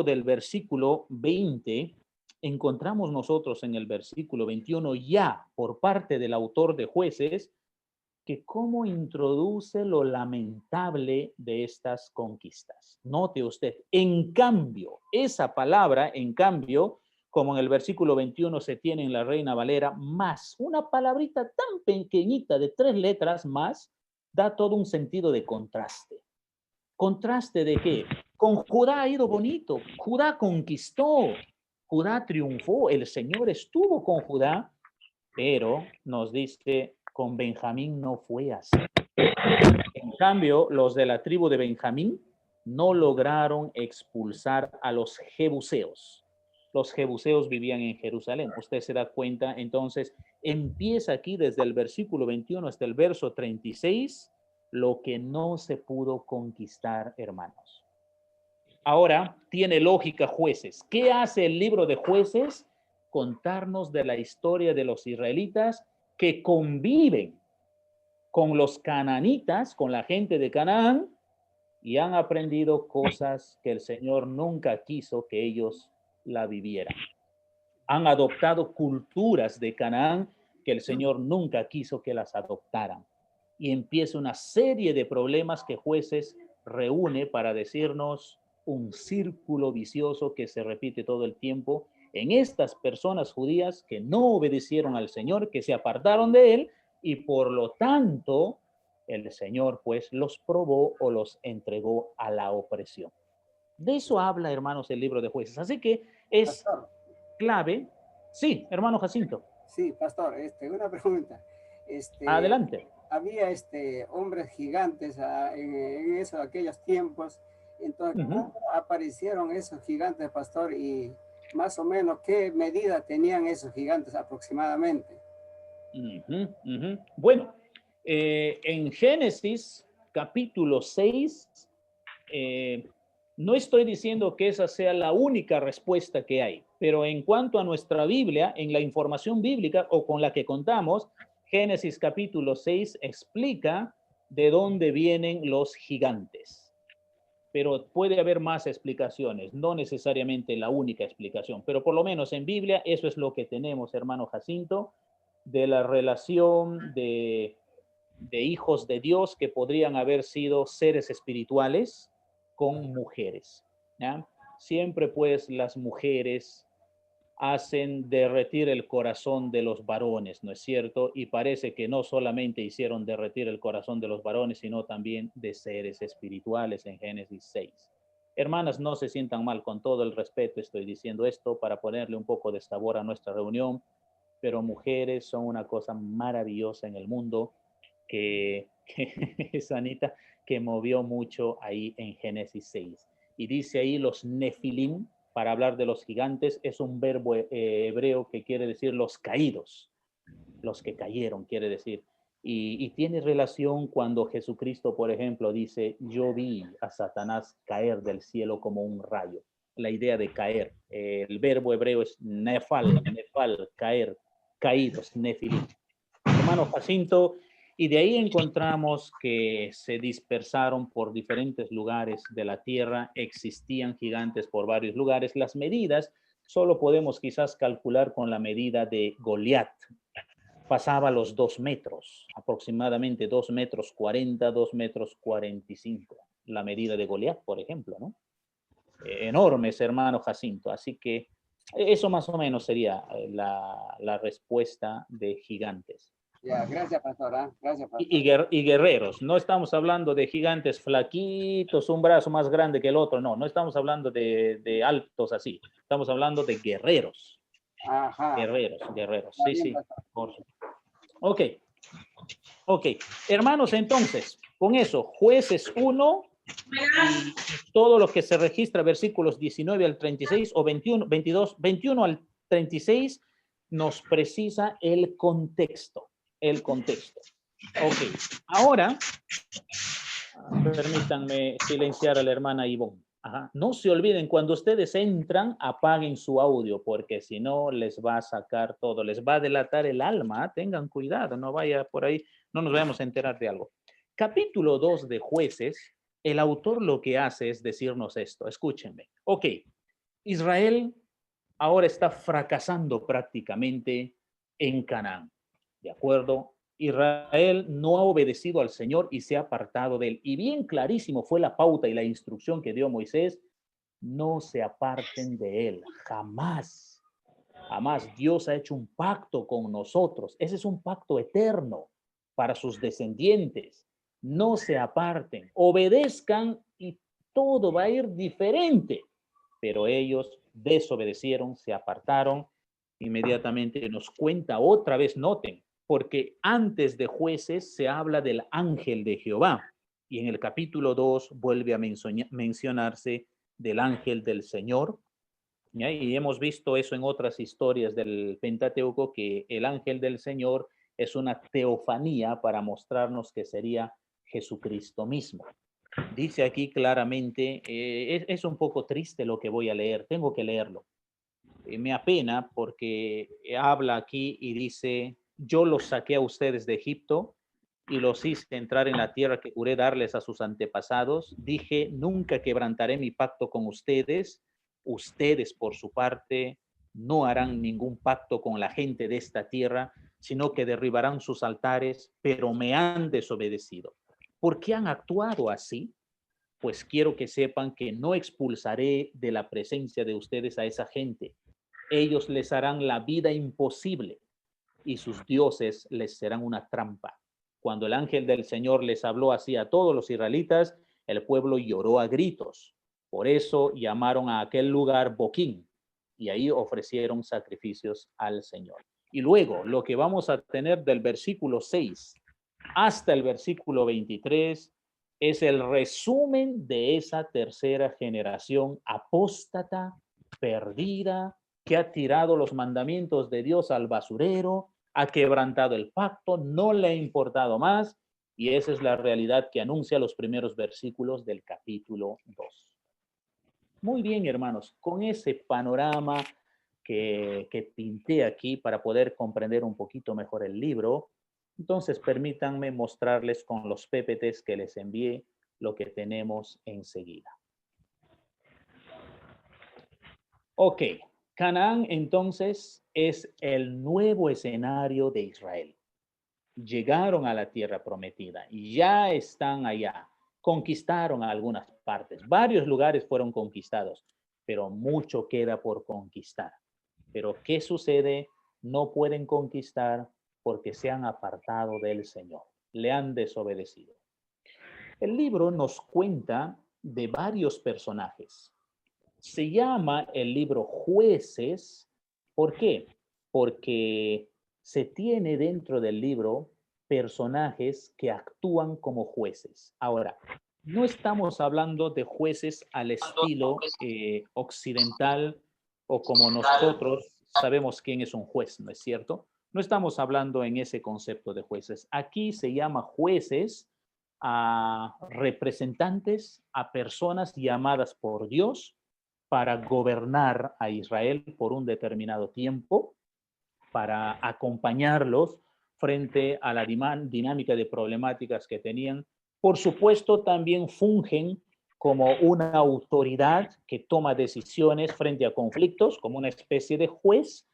del versículo 20, encontramos nosotros en el versículo 21 ya por parte del autor de Jueces que cómo introduce lo lamentable de estas conquistas. Note usted, en cambio, esa palabra, en cambio, como en el versículo 21 se tiene en la Reina Valera, más, una palabrita tan pequeñita de 3 letras más, da todo un sentido de contraste. ¿Contraste de qué? Con Judá ha ido bonito, Judá conquistó, Judá triunfó, el Señor estuvo con Judá, pero nos dice, con Benjamín no fue así. En cambio, los de la tribu de Benjamín no lograron expulsar a los jebuseos. Los jebuseos vivían en Jerusalén. Usted se da cuenta, entonces, empieza aquí desde el versículo 21 hasta el verso 36, lo que no se pudo conquistar, hermanos. Ahora, tiene lógica Jueces. ¿Qué hace el libro de Jueces? Contarnos de la historia de los israelitas que conviven con los cananitas, con la gente de Canaán, y han aprendido cosas que el Señor nunca quiso que ellos la vivieran. Han adoptado culturas de Canaán que el Señor nunca quiso que las adoptaran. Y empieza una serie de problemas que Jueces reúne para decirnos un círculo vicioso que se repite todo el tiempo en estas personas judías que no obedecieron al Señor, que se apartaron de Él, y por lo tanto el Señor pues los probó o los entregó a la opresión. De eso habla, hermanos, el libro de Jueces. Así que es Pastor. clave. Sí, hermano Jacinto. Sí, pastor, una pregunta. Adelante. Había hombres gigantes en aquellos tiempos. Entonces, ¿cómo aparecieron esos gigantes, pastor? Y más o menos, ¿qué medida tenían esos gigantes aproximadamente? Bueno, en Génesis capítulo 6, no estoy diciendo que esa sea la única respuesta que hay, pero en cuanto a nuestra Biblia, en la información bíblica o con la que contamos, Génesis capítulo 6 explica de dónde vienen los gigantes. Pero puede haber más explicaciones, no necesariamente la única explicación, pero por lo menos en Biblia eso es lo que tenemos, hermano Jacinto, de la relación de hijos de Dios que podrían haber sido seres espirituales con mujeres, ¿ya? Siempre pues las mujeres hacen derretir el corazón de los varones, ¿no es cierto? Y parece que no solamente hicieron derretir el corazón de los varones, sino también de seres espirituales en Génesis 6. Hermanas, no se sientan mal, con todo el respeto estoy diciendo esto para ponerle un poco de sabor a nuestra reunión, pero mujeres son una cosa maravillosa en el mundo que es Anita, que movió mucho ahí en Génesis 6. Y dice ahí los nefilim, para hablar de los gigantes, es un verbo hebreo que quiere decir los caídos, los que cayeron, quiere decir. Y tiene relación cuando Jesucristo, por ejemplo, dice, yo vi a Satanás caer del cielo como un rayo. La idea de caer. El verbo hebreo es nefal, caer, caídos, nefilim. Hermano Jacinto, y de ahí encontramos que se dispersaron por diferentes lugares de la tierra, existían gigantes por varios lugares. Las medidas solo podemos quizás calcular con la medida de Goliat. Pasaba los 2 metros, aproximadamente 2 metros 40, 2 metros 45. La medida de Goliat, por ejemplo, ¿no? Enormes, hermano Jacinto. Así que eso más o menos sería la respuesta de gigantes. Ya, gracias, pastor. Gracias, pastor. Y guerreros. No estamos hablando de gigantes flaquitos, un brazo más grande que el otro. No estamos hablando de altos así. Estamos hablando de guerreros. Ajá. Guerreros. Está Sí, bien, sí. Ok. Hermanos, entonces, con eso, Jueces 1 y todo lo que se registra, versículos 19 al 36 o 21 al 36, nos precisa el contexto. Ok, ahora, permítanme silenciar a la hermana Ivonne. No se olviden, cuando ustedes entran, apaguen su audio, porque si no, les va a sacar todo, les va a delatar el alma. Tengan cuidado, no vaya por ahí, no nos vayamos a enterar de algo. Capítulo 2 de Jueces, el autor lo que hace es decirnos esto, escúchenme. Ok, Israel ahora está fracasando prácticamente en Canaán. ¿De acuerdo? Israel no ha obedecido al Señor y se ha apartado de él. Y bien clarísimo fue la pauta y la instrucción que dio Moisés: no se aparten de él, jamás. Jamás. Dios ha hecho un pacto con nosotros. Ese es un pacto eterno para sus descendientes. No se aparten, obedezcan y todo va a ir diferente. Pero ellos desobedecieron, se apartaron. Inmediatamente nos cuenta otra vez, noten, porque antes de Jueces se habla del ángel de Jehová y en el capítulo 2 vuelve a mencionarse del ángel del Señor. ¿Ya? Y hemos visto eso en otras historias del Pentateuco, que el ángel del Señor es una teofanía para mostrarnos que sería Jesucristo mismo. Dice aquí claramente, es un poco triste lo que voy a leer, tengo que leerlo. Me apena porque habla aquí y dice: yo los saqué a ustedes de Egipto y los hice entrar en la tierra que juré darles a sus antepasados. Dije: nunca quebrantaré mi pacto con ustedes. Ustedes, por su parte, no harán ningún pacto con la gente de esta tierra, sino que derribarán sus altares, pero me han desobedecido. ¿Por qué han actuado así? Pues quiero que sepan que no expulsaré de la presencia de ustedes a esa gente. Ellos les harán la vida imposible y sus dioses les serán una trampa. Cuando el ángel del Señor les habló así a todos los israelitas, el pueblo lloró a gritos. Por eso llamaron a aquel lugar Boquín y ahí ofrecieron sacrificios al Señor. Y luego lo que vamos a tener del versículo 6 hasta el versículo 23 es el resumen de esa tercera generación apóstata, perdida, que ha tirado los mandamientos de Dios al basurero, ha quebrantado el pacto, no le ha importado más, y esa es la realidad que anuncia los primeros versículos del capítulo 2. Muy bien, hermanos, con ese panorama que pinté aquí para poder comprender un poquito mejor el libro, entonces permítanme mostrarles con los PPTs que les envié lo que tenemos enseguida. Ok. Canaán, entonces, es el nuevo escenario de Israel. Llegaron a la tierra prometida, ya están allá, conquistaron algunas partes, varios lugares fueron conquistados, pero mucho queda por conquistar. Pero ¿qué sucede? No pueden conquistar porque se han apartado del Señor, le han desobedecido. El libro nos cuenta de varios personajes. Se llama el libro Jueces. ¿Por qué? Porque se tiene dentro del libro personajes que actúan como jueces. Ahora, no estamos hablando de jueces al estilo occidental o como nosotros sabemos quién es un juez, ¿no es cierto? No estamos hablando en ese concepto de jueces. Aquí se llama jueces a representantes, a personas llamadas por Dios para gobernar a Israel por un determinado tiempo, para acompañarlos frente a la dinámica de problemáticas que tenían. Por supuesto, también fungen como una autoridad que toma decisiones frente a conflictos, como una especie de juez,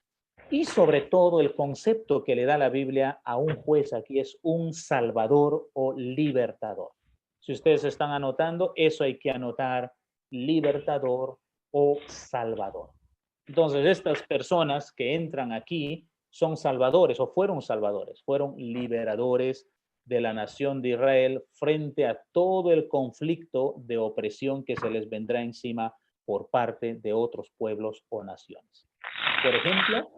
y sobre todo el concepto que le da la Biblia a un juez aquí es un salvador o libertador. Si ustedes están anotando, eso hay que anotar: libertador o salvador. Entonces, estas personas que entran aquí son salvadores o fueron liberadores de la nación de Israel frente a todo el conflicto de opresión que se les vendrá encima por parte de otros pueblos o naciones. Por ejemplo,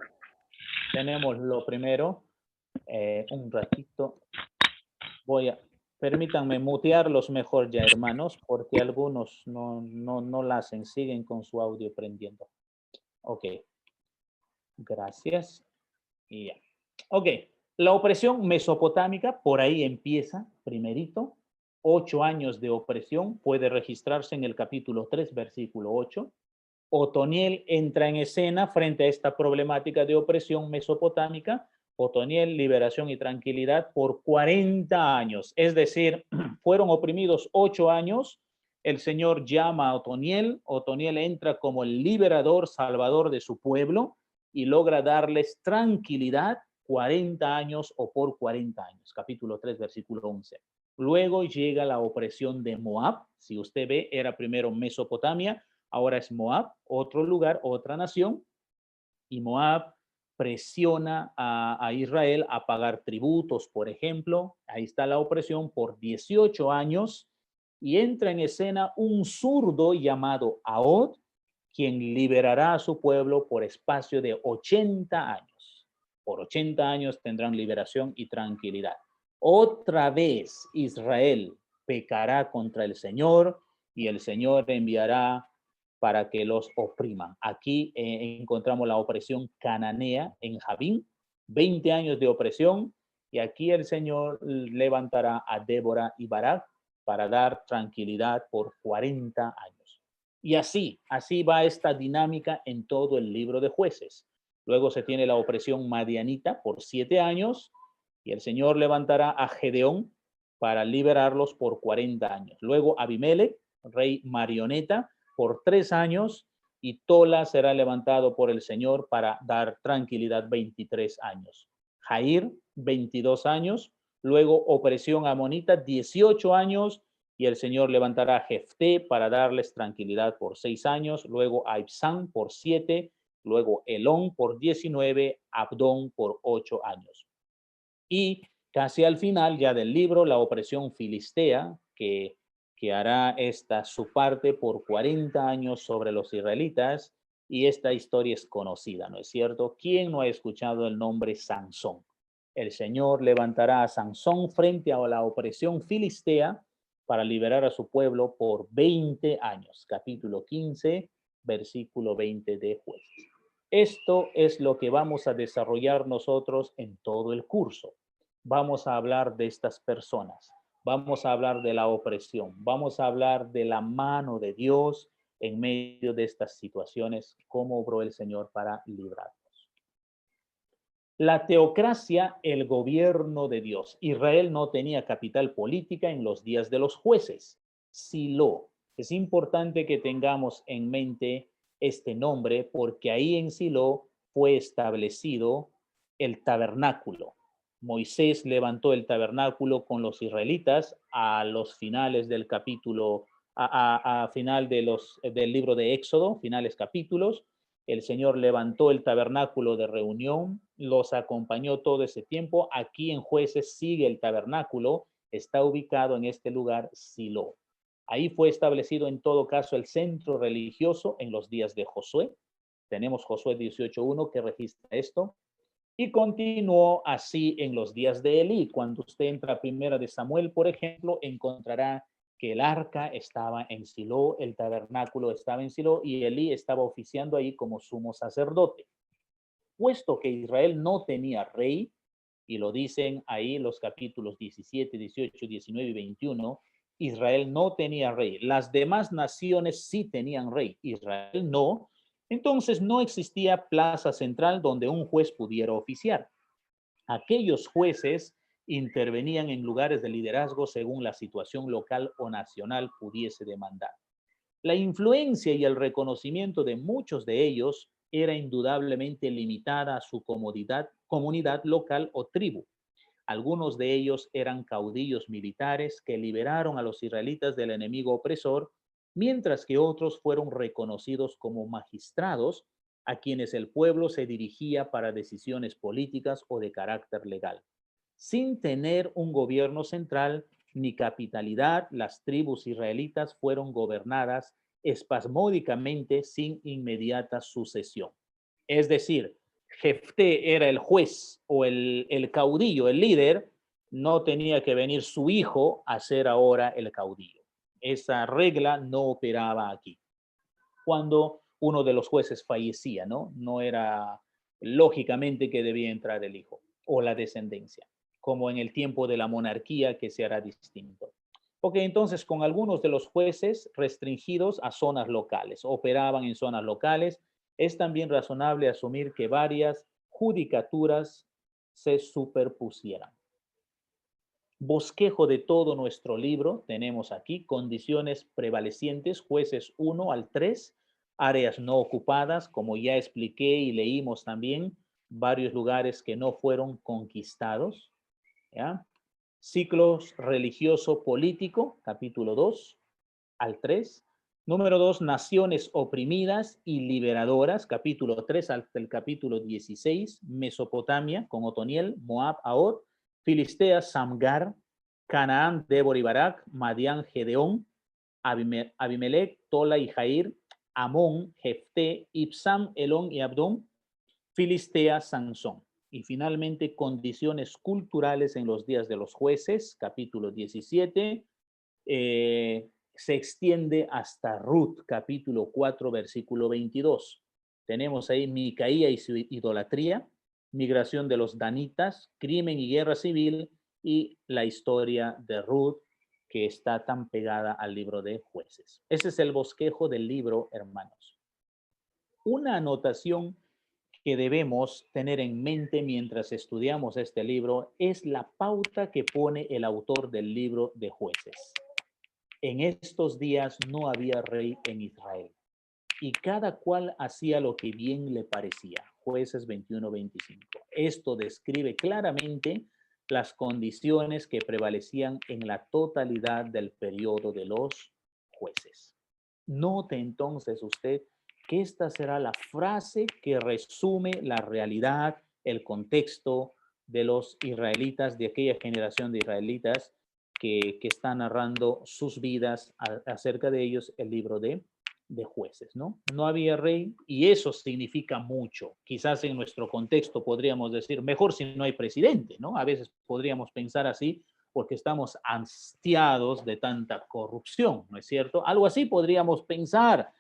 tenemos lo primero, un ratito, permítanme mutearlos mejor ya, hermanos, porque algunos no la hacen, siguen con su audio prendiendo. Ok, gracias. Y ya. Ok, la opresión mesopotámica, por ahí empieza primerito. 8 años de opresión puede registrarse en el capítulo 3, versículo 8. Otoniel entra en escena frente a esta problemática de opresión mesopotámica. Otoniel, liberación y tranquilidad por 40 años. Es decir, fueron oprimidos 8 años. El Señor llama a Otoniel. Otoniel entra como el liberador, salvador de su pueblo y logra darles tranquilidad 40 años o por 40 años. Capítulo 3, versículo 11. Luego llega la opresión de Moab. Si usted ve, era primero Mesopotamia, ahora es Moab, otro lugar, otra nación. Y Moab presiona a Israel a pagar tributos, por ejemplo. Ahí está la opresión por 18 años. Y entra en escena un zurdo llamado Ahod, quien liberará a su pueblo por espacio de 80 años. Por 80 años tendrán liberación y tranquilidad. Otra vez Israel pecará contra el Señor y el Señor enviará para que los opriman. Aquí encontramos la opresión cananea en Javín, 20 años de opresión, y aquí el Señor levantará a Débora y Barak para dar tranquilidad por 40 años. Y así va esta dinámica en todo el libro de Jueces. Luego se tiene la opresión madianita por 7 años, y el Señor levantará a Gedeón para liberarlos por 40 años. Luego Abimelech, rey marioneta, por 3 años, y Tola será levantado por el Señor para dar tranquilidad 23 años. Jair, 22 años. Luego opresión amonita, 18 años, y el Señor levantará a Jefté para darles tranquilidad por 6 años. Luego a Ibsán por 7, luego Elón por 19, Abdón por 8 años. Y casi al final ya del libro, la opresión filistea, que hará esta su parte por 40 años sobre los israelitas, y esta historia es conocida, ¿no es cierto? ¿Quién no ha escuchado el nombre Sansón? El Señor levantará a Sansón frente a la opresión filistea para liberar a su pueblo por 20 años. Capítulo 15, versículo 20 de Jueces. Esto es lo que vamos a desarrollar nosotros en todo el curso. Vamos a hablar de estas personas. Vamos a hablar de la opresión. Vamos a hablar de la mano de Dios en medio de estas situaciones, cómo obró el Señor para librarnos. La teocracia, el gobierno de Dios. Israel no tenía capital política en los días de los jueces. Silo. Es importante que tengamos en mente este nombre porque ahí en Silo fue establecido el tabernáculo. Moisés levantó el tabernáculo con los israelitas a los finales del capítulo, a final del libro de Éxodo, finales capítulos. El Señor levantó el tabernáculo de reunión, los acompañó todo ese tiempo. Aquí en Jueces sigue el tabernáculo, está ubicado en este lugar Silo. Ahí fue establecido en todo caso el centro religioso en los días de Josué. Tenemos Josué 18:1 que registra esto. Y continuó así en los días de Elí. Cuando usted entra a Primera de Samuel, por ejemplo, encontrará que el arca estaba en Silo, el tabernáculo estaba en Silo y Elí estaba oficiando ahí como sumo sacerdote. Puesto que Israel no tenía rey, y lo dicen ahí los capítulos 17, 18, 19 y 21, Israel no tenía rey. Las demás naciones sí tenían rey, Israel no. Entonces no existía plaza central donde un juez pudiera oficiar. Aquellos jueces intervenían en lugares de liderazgo según la situación local o nacional pudiese demandar. La influencia y el reconocimiento de muchos de ellos era indudablemente limitada a su comunidad local o tribu. Algunos de ellos eran caudillos militares que liberaron a los israelitas del enemigo opresor, mientras que otros fueron reconocidos como magistrados a quienes el pueblo se dirigía para decisiones políticas o de carácter legal. Sin tener un gobierno central ni capitalidad, las tribus israelitas fueron gobernadas espasmódicamente sin inmediata sucesión. Es decir, Jefté era el juez o el caudillo, el líder, no tenía que venir su hijo a ser ahora el caudillo. Esa regla no operaba aquí. Cuando uno de los jueces fallecía, no era lógicamente que debía entrar el hijo o la descendencia, como en el tiempo de la monarquía que se hará distinto. Ok, entonces con algunos de los jueces restringidos a zonas locales, operaban en zonas locales, es también razonable asumir que varias judicaturas se superpusieran. Bosquejo de todo nuestro libro, tenemos aquí condiciones prevalecientes, jueces 1 al 3, áreas no ocupadas, como ya expliqué y leímos también, varios lugares que no fueron conquistados, ¿ya? Ciclos religioso-político, capítulo 2 al 3. Número 2, naciones oprimidas y liberadoras, capítulo 3 hasta el capítulo 16. Mesopotamia, con Otoniel, Moab, Ahod, Filistea, Samgar, Canaán, Débor y Barak, Madián, Gedeón, Abimelech, Tola y Jair, Amón, Jefté, Ibsam, Elón y Abdón, Filistea, Sansón. Y finalmente, condiciones culturales en los días de los jueces, capítulo 17, se extiende hasta Ruth, capítulo 4, versículo 22. Tenemos ahí Micaía y su idolatría, migración de los danitas, crimen y guerra civil, y la historia de Ruth, que está tan pegada al libro de Jueces. Ese es el bosquejo del libro, hermanos. Una anotación que debemos tener en mente mientras estudiamos este libro es la pauta que pone el autor del libro de Jueces. En estos días no había rey en Israel, y cada cual hacía lo que bien le parecía. Jueces 21-25. Esto describe claramente las condiciones que prevalecían en la totalidad del periodo de los jueces. Note entonces usted que esta será la frase que resume la realidad, el contexto de los israelitas, de aquella generación de israelitas que está narrando sus vidas acerca de ellos el libro de Jueces, ¿no? No había rey y eso significa mucho. Quizás en nuestro contexto podríamos decir, mejor si no hay presidente, ¿no? A veces podríamos pensar así porque estamos hastiados de tanta corrupción, ¿no es cierto? Algo así podríamos pensar,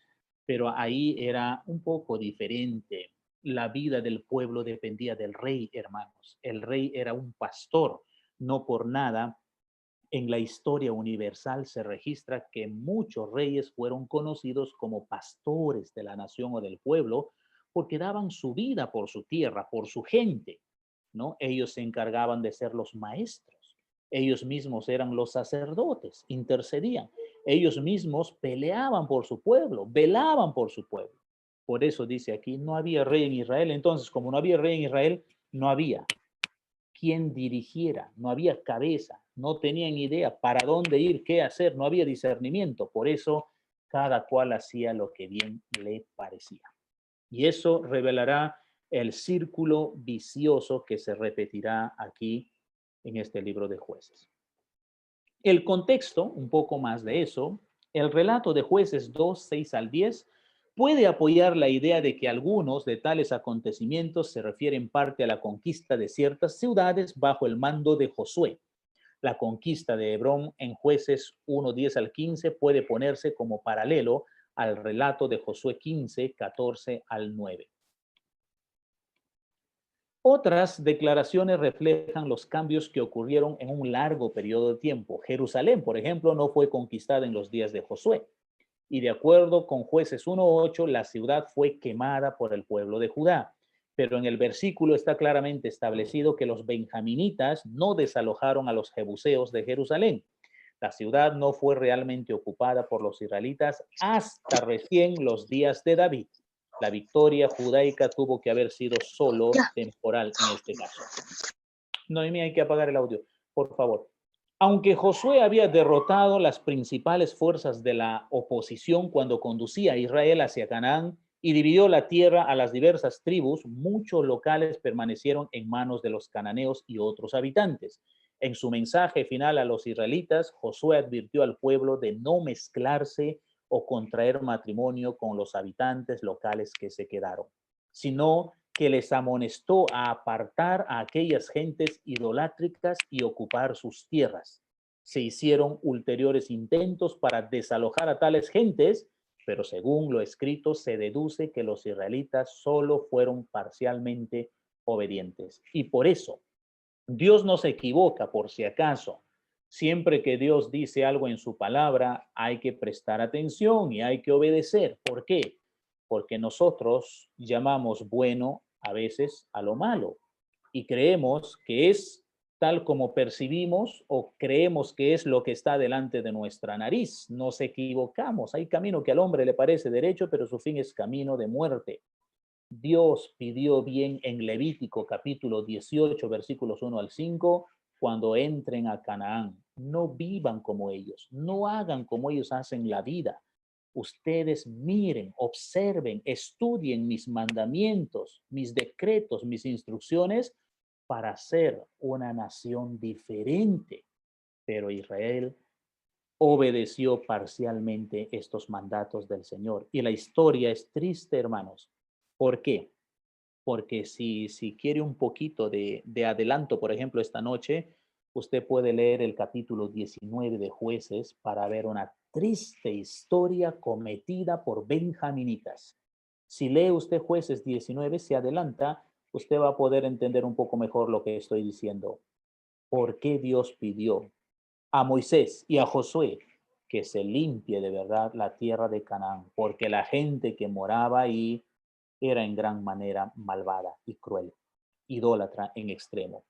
pero ahí era un poco diferente. La vida del pueblo dependía del rey, hermanos. El rey era un pastor, no por nada. En la historia universal se registra que muchos reyes fueron conocidos como pastores de la nación o del pueblo porque daban su vida por su tierra, por su gente, ¿no? Ellos se encargaban de ser los maestros. Ellos mismos eran los sacerdotes, intercedían. Ellos mismos peleaban por su pueblo, velaban por su pueblo. Por eso dice aquí, no había rey en Israel. Entonces, como no había rey en Israel, no había quien dirigiera, no había cabeza, no tenían idea para dónde ir, qué hacer, no había discernimiento. Por eso cada cual hacía lo que bien le parecía. Y eso revelará el círculo vicioso que se repetirá aquí en este libro de Jueces. El contexto, un poco más de eso, el relato de Jueces 2, 6 al 10, puede apoyar la idea de que algunos de tales acontecimientos se refieren parte a la conquista de ciertas ciudades bajo el mando de Josué. La conquista de Hebrón en Jueces 1, 10 al 15 puede ponerse como paralelo al relato de Josué 15, 14 al 9. Otras declaraciones reflejan los cambios que ocurrieron en un largo periodo de tiempo. Jerusalén, por ejemplo, no fue conquistada en los días de Josué. Y de acuerdo con Jueces 1:8, la ciudad fue quemada por el pueblo de Judá. Pero en el versículo está claramente establecido que los benjaminitas no desalojaron a los jebuseos de Jerusalén. La ciudad no fue realmente ocupada por los israelitas hasta recién los días de David. La victoria judaica tuvo que haber sido solo temporal en este caso. Noemí, hay que apagar el audio, por favor. Aunque Josué había derrotado las principales fuerzas de la oposición cuando conducía a Israel hacia Canaán y dividió la tierra a las diversas tribus, muchos locales permanecieron en manos de los cananeos y otros habitantes. En su mensaje final a los israelitas, Josué advirtió al pueblo de no mezclarse o contraer matrimonio con los habitantes locales que se quedaron, sino que les amonestó a apartar a aquellas gentes idolátricas y ocupar sus tierras. Se hicieron ulteriores intentos para desalojar a tales gentes, pero según lo escrito se deduce que los israelitas solo fueron parcialmente obedientes. Y por eso, Dios no se equivoca por si acaso. Siempre que Dios dice algo en su palabra, hay que prestar atención y hay que obedecer. ¿Por qué? Porque nosotros llamamos bueno a veces a lo malo y creemos que es tal como percibimos o creemos que es lo que está delante de nuestra nariz. Nos equivocamos. Hay camino que al hombre le parece derecho, pero su fin es camino de muerte. Dios pidió bien en Levítico capítulo 18, versículos 1 al 5, cuando entren a Canaán, no vivan como ellos, no hagan como ellos hacen la vida. Ustedes miren, observen, estudien mis mandamientos, mis decretos, mis instrucciones para ser una nación diferente. Pero Israel obedeció parcialmente estos mandatos del Señor. Y la historia es triste, hermanos. ¿Por qué? Porque si quiere un poquito de adelanto, por ejemplo, esta noche, usted puede leer el capítulo 19 de Jueces para ver una triste historia cometida por benjaminitas. Si lee usted Jueces 19, se adelanta, usted va a poder entender un poco mejor lo que estoy diciendo. ¿Por qué Dios pidió a Moisés y a Josué que se limpie de verdad la tierra de Canaán? Porque la gente que moraba ahí era en gran manera malvada y cruel, idólatra en extremo.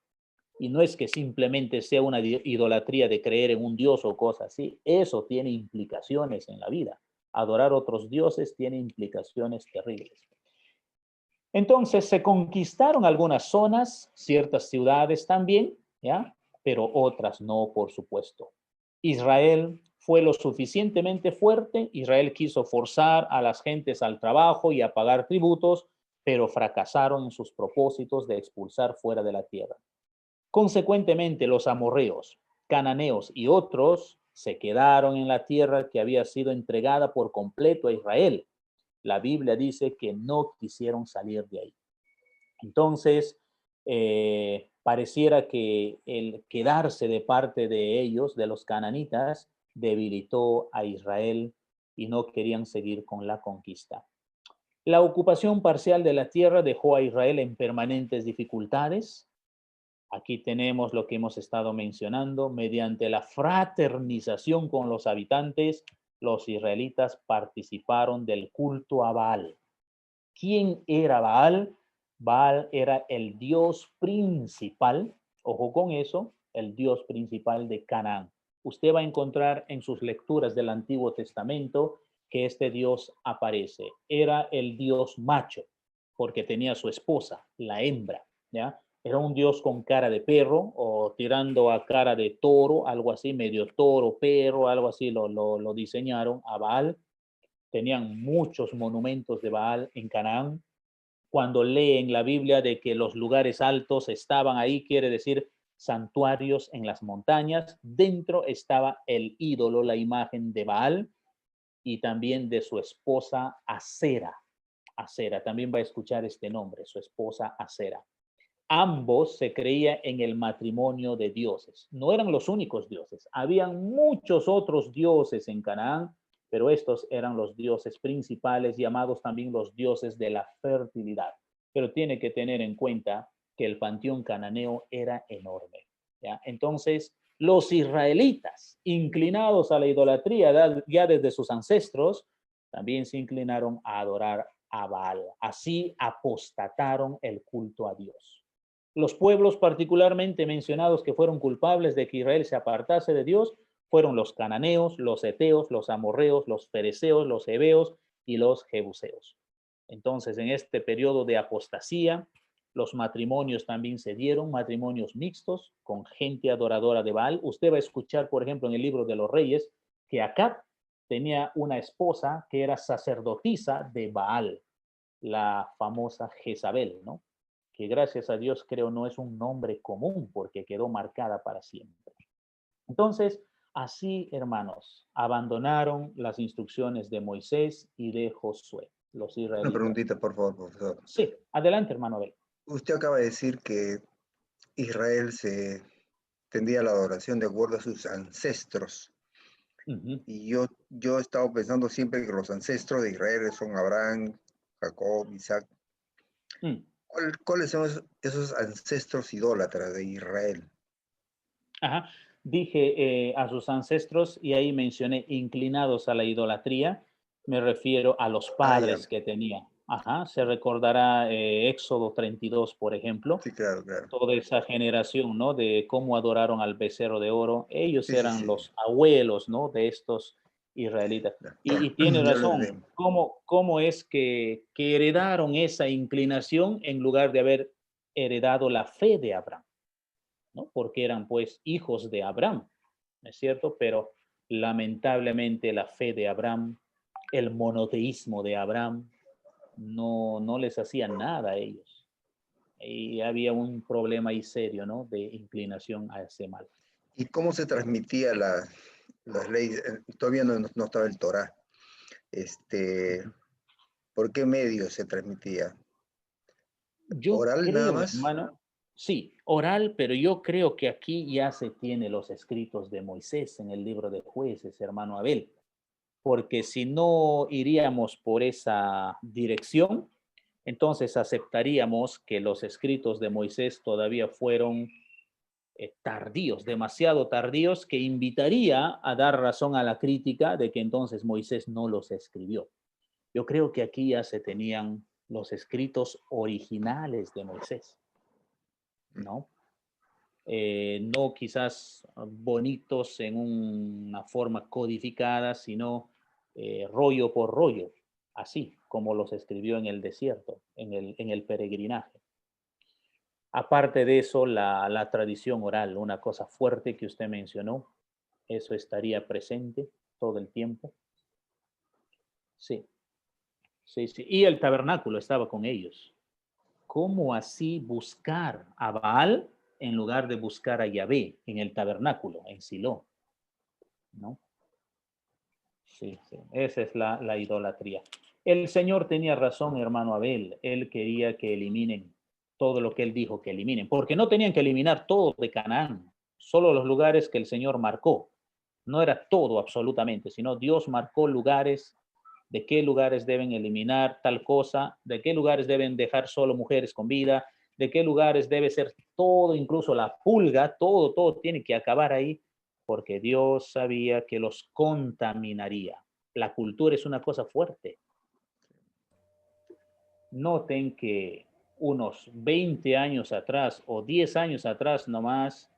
Y no es que simplemente sea una idolatría de creer en un dios o cosas así, eso tiene implicaciones en la vida. Adorar otros dioses tiene implicaciones terribles. Entonces se conquistaron algunas zonas, ciertas ciudades también, ¿ya? Pero otras no, por supuesto. Israel fue lo suficientemente fuerte, Israel quiso forzar a las gentes al trabajo y a pagar tributos, pero fracasaron en sus propósitos de expulsar fuera de la tierra. Consecuentemente, los amorreos, cananeos y otros se quedaron en la tierra que había sido entregada por completo a Israel. La Biblia dice que no quisieron salir de ahí. Entonces, pareciera que el quedarse de parte de ellos, de los cananitas, debilitó a Israel y no querían seguir con la conquista. La ocupación parcial de la tierra dejó a Israel en permanentes dificultades. Aquí tenemos lo que hemos estado mencionando. Mediante la fraternización con los habitantes, los israelitas participaron del culto a Baal. ¿Quién era Baal? Baal era el dios principal, ojo con eso, el dios principal de Canaán. Usted va a encontrar en sus lecturas del Antiguo Testamento que este dios aparece. Era el dios macho, porque tenía su esposa, la hembra, ¿ya? Era un dios con cara de perro o tirando a cara de toro, algo así, medio toro, perro, algo así lo diseñaron a Baal. Tenían muchos monumentos de Baal en Canaán. Cuando leen la Biblia de que los lugares altos estaban ahí, quiere decir santuarios en las montañas. Dentro estaba el ídolo, la imagen de Baal y también de su esposa Acera. Acera, también va a escuchar este nombre, su esposa Acera. Ambos se creía en el matrimonio de dioses. No eran los únicos dioses. Habían muchos otros dioses en Canaán, pero estos eran los dioses principales, llamados también los dioses de la fertilidad. Pero tiene que tener en cuenta que el panteón cananeo era enorme, ¿ya? Entonces, los israelitas, inclinados a la idolatría ya desde sus ancestros, también se inclinaron a adorar a Baal. Así apostataron el culto a Dios. Los pueblos particularmente mencionados que fueron culpables de que Israel se apartase de Dios fueron los cananeos, los heteos, los amorreos, los fereceos, los heveos y los jebuseos. Entonces, en este periodo de apostasía, los matrimonios también se dieron, matrimonios mixtos con gente adoradora de Baal. Usted va a escuchar, por ejemplo, en el libro de los Reyes, que Acab tenía una esposa que era sacerdotisa de Baal, la famosa Jezabel, ¿no? Que gracias a Dios creo no es un nombre común porque quedó marcada para siempre. Entonces, así, hermanos, abandonaron las instrucciones de Moisés y de Josué, los israelitas. Una preguntita, por favor, profesor. Sí, adelante, hermano Abel. Usted acaba de decir que Israel se tendía a la adoración de acuerdo a sus ancestros. Y yo he estado pensando siempre que los ancestros de Israel son Abraham, Jacob, Isaac. ¿Cuáles son esos ancestros idólatras de Israel? Ajá. Dije a sus ancestros y ahí mencioné inclinados a la idolatría. Me refiero a los padres que tenía. Ajá. Se recordará Éxodo 32, por ejemplo. Sí, claro, claro. Toda esa generación, ¿no? De cómo adoraron al becerro de oro. Ellos eran los abuelos, ¿no? De estos Israelitas. Y tiene razón. ¿Cómo es que heredaron esa inclinación en lugar de haber heredado la fe de Abraham? ¿No? Porque eran pues hijos de Abraham, ¿no es cierto? Pero lamentablemente la fe de Abraham, el monoteísmo de Abraham, no les hacía nada a ellos. Y había un problema ahí serio, ¿no? De inclinación a ese mal. ¿Y cómo se transmitía las leyes? Todavía no estaba el Torá. ¿Por qué medio se transmitía? Yo ¿Oral creo, nada más? hermano, sí, oral, pero yo creo que aquí ya se tiene los escritos de Moisés en el libro de Jueces, hermano Abel, porque si no iríamos por esa dirección, entonces aceptaríamos que los escritos de Moisés todavía fueron tardíos, demasiado tardíos, que invitaría a dar razón a la crítica de que entonces Moisés no los escribió. Yo creo que aquí ya se tenían los escritos originales de Moisés, ¿no? No quizás bonitos en una forma codificada, sino rollo por rollo, así como los escribió en el desierto, en el peregrinaje. Aparte de eso, la tradición oral, una cosa fuerte que usted mencionó, eso estaría presente todo el tiempo. Sí, sí, sí. Y el tabernáculo estaba con ellos. ¿Cómo así buscar a Baal en lugar de buscar a Yahvé en el tabernáculo, en Silo? ¿No? Sí, sí. Esa es la idolatría. El Señor tenía razón, hermano Abel. Él quería que eliminen todo lo que él dijo que eliminen, porque no tenían que eliminar todo de Canaán, solo los lugares que el Señor marcó. No era todo absolutamente, sino Dios marcó lugares, de qué lugares deben eliminar tal cosa, de qué lugares deben dejar solo mujeres con vida, de qué lugares debe ser todo, incluso la pulga, todo tiene que acabar ahí, porque Dios sabía que los contaminaría. La cultura es una cosa fuerte. Noten que unos 20 años atrás o 10 años atrás nomás,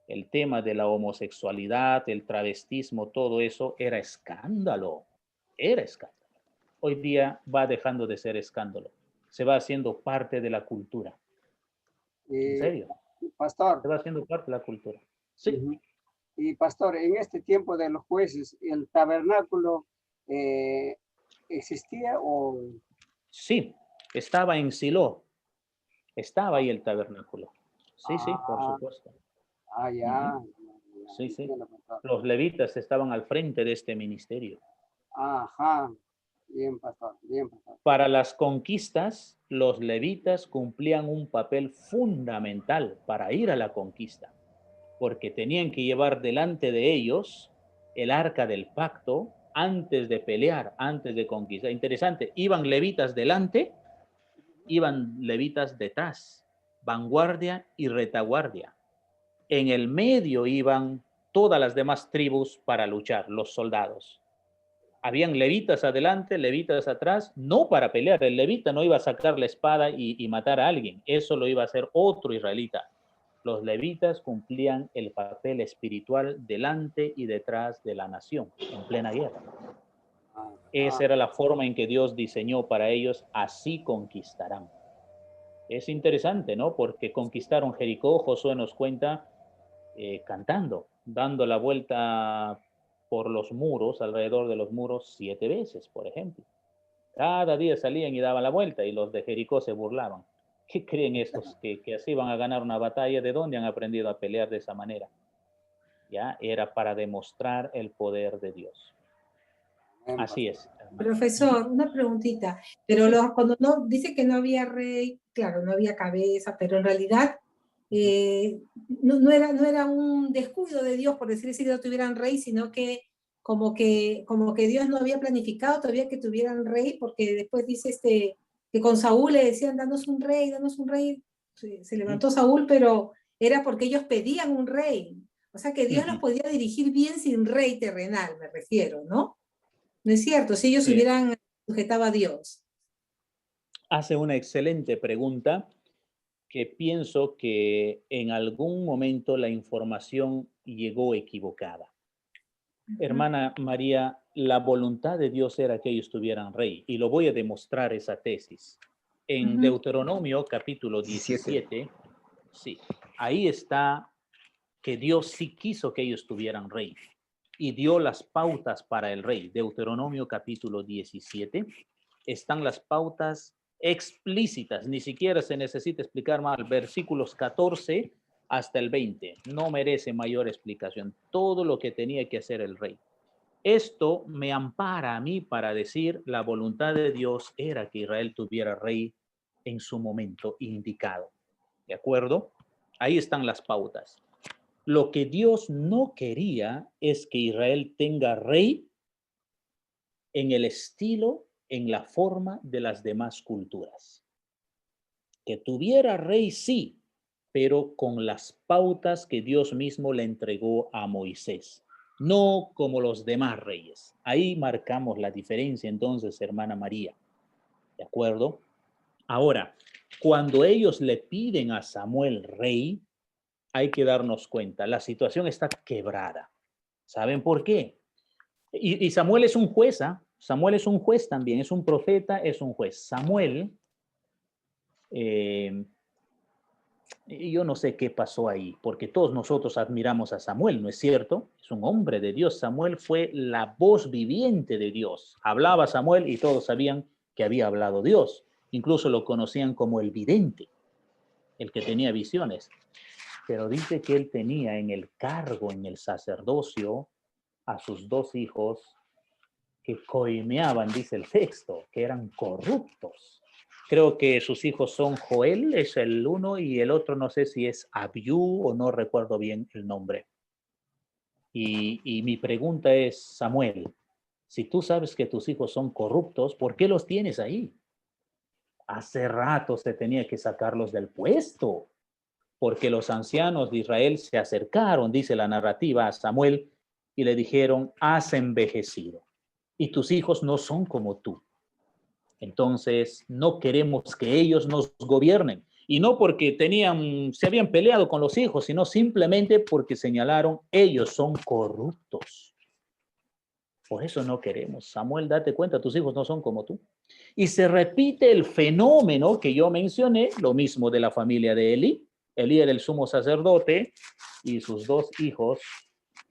el tema de la homosexualidad, el travestismo, todo eso era escándalo. Era escándalo. Hoy día va dejando de ser escándalo. Se va haciendo parte de la cultura. ¿En serio? Pastor. Se va haciendo parte de la cultura. Sí. Y pastor, en este tiempo de los jueces, ¿el tabernáculo existía o...? Sí, estaba en Silo. Estaba ahí el tabernáculo. Sí, sí, por supuesto. Ya. Sí, sí. Los levitas estaban al frente de este ministerio. Ajá. Bien, pastor. Bien, pastor. Para las conquistas, los levitas cumplían un papel fundamental para ir a la conquista, porque tenían que llevar delante de ellos el arca del pacto antes de pelear, antes de conquistar. Interesante, iban levitas delante, iban levitas detrás, vanguardia y retaguardia. En el medio iban todas las demás tribus para luchar, los soldados. Habían levitas adelante, levitas atrás, no para pelear. El levita no iba a sacar la espada y matar a alguien. Eso lo iba a hacer otro israelita. Los levitas cumplían el papel espiritual delante y detrás de la nación en plena guerra. Esa era la forma en que Dios diseñó para ellos, así conquistarán. Es interesante, ¿no? Porque conquistaron Jericó, Josué nos cuenta, cantando, dando la vuelta por los muros, alrededor de los muros 7 veces, por ejemplo. Cada día salían y daban la vuelta y los de Jericó se burlaban. ¿Qué creen estos que así van a ganar una batalla? ¿De dónde han aprendido a pelear de esa manera? Ya era para demostrar el poder de Dios. Así es. Profesor, una preguntita. Pero cuando no dice que no había rey, claro, no había cabeza, pero en realidad no era un descuido de Dios, por decir así, que no tuvieran rey, sino que como que Dios no había planificado todavía que tuvieran rey, porque después dice que con Saúl le decían, danos un rey, danos un rey. Se levantó Saúl, pero era porque ellos pedían un rey. O sea que Dios los podía dirigir bien sin rey terrenal, me refiero, ¿no? No es cierto, si ellos hubieran sujetado a Dios. Hace una excelente pregunta que pienso que en algún momento la información llegó equivocada. Hermana María, la voluntad de Dios era que ellos tuvieran rey. Y lo voy a demostrar esa tesis. En Deuteronomio capítulo 17, sí, ahí está que Dios sí quiso que ellos tuvieran rey y dio las pautas para el rey. Deuteronomio capítulo 17, están las pautas explícitas, ni siquiera se necesita explicar mal, versículos 14 hasta el 20, no merece mayor explicación, todo lo que tenía que hacer el rey. Esto me ampara a mí para decir la voluntad de Dios era que Israel tuviera rey en su momento indicado. ¿De acuerdo? Ahí están las pautas. Lo que Dios no quería es que Israel tenga rey en el estilo, en la forma de las demás culturas. Que tuviera rey, sí, pero con las pautas que Dios mismo le entregó a Moisés, no como los demás reyes. Ahí marcamos la diferencia entonces, hermana María. ¿De acuerdo? Ahora, cuando ellos le piden a Samuel rey, hay que darnos cuenta, la situación está quebrada. ¿Saben por qué? Y Samuel es un juez, ¿eh? Samuel es un juez también, es un profeta, es un juez. Samuel, yo no sé qué pasó ahí, porque todos nosotros admiramos a Samuel, ¿no es cierto? Es un hombre de Dios. Samuel fue la voz viviente de Dios. Hablaba Samuel y todos sabían que había hablado Dios. Incluso lo conocían como el vidente, el que tenía visiones. Pero dice que él tenía en el cargo, en el sacerdocio, a sus dos hijos que coimeaban, dice el texto, que eran corruptos. Creo que sus hijos son Joel, es el uno, y el otro no sé si es Abiú o no recuerdo bien el nombre. Y mi pregunta es, Samuel, si tú sabes que tus hijos son corruptos, ¿por qué los tienes ahí? Hace rato se tenía que sacarlos del puesto, porque los ancianos de Israel se acercaron, dice la narrativa, a Samuel y le dijeron, has envejecido y tus hijos no son como tú. Entonces, no queremos que ellos nos gobiernen. Y no porque se habían peleado con los hijos, sino simplemente porque señalaron, ellos son corruptos. Por eso no queremos. Samuel, date cuenta, tus hijos no son como tú. Y se repite el fenómeno que yo mencioné, lo mismo de la familia de Elí. Elí era el sumo sacerdote y sus dos hijos,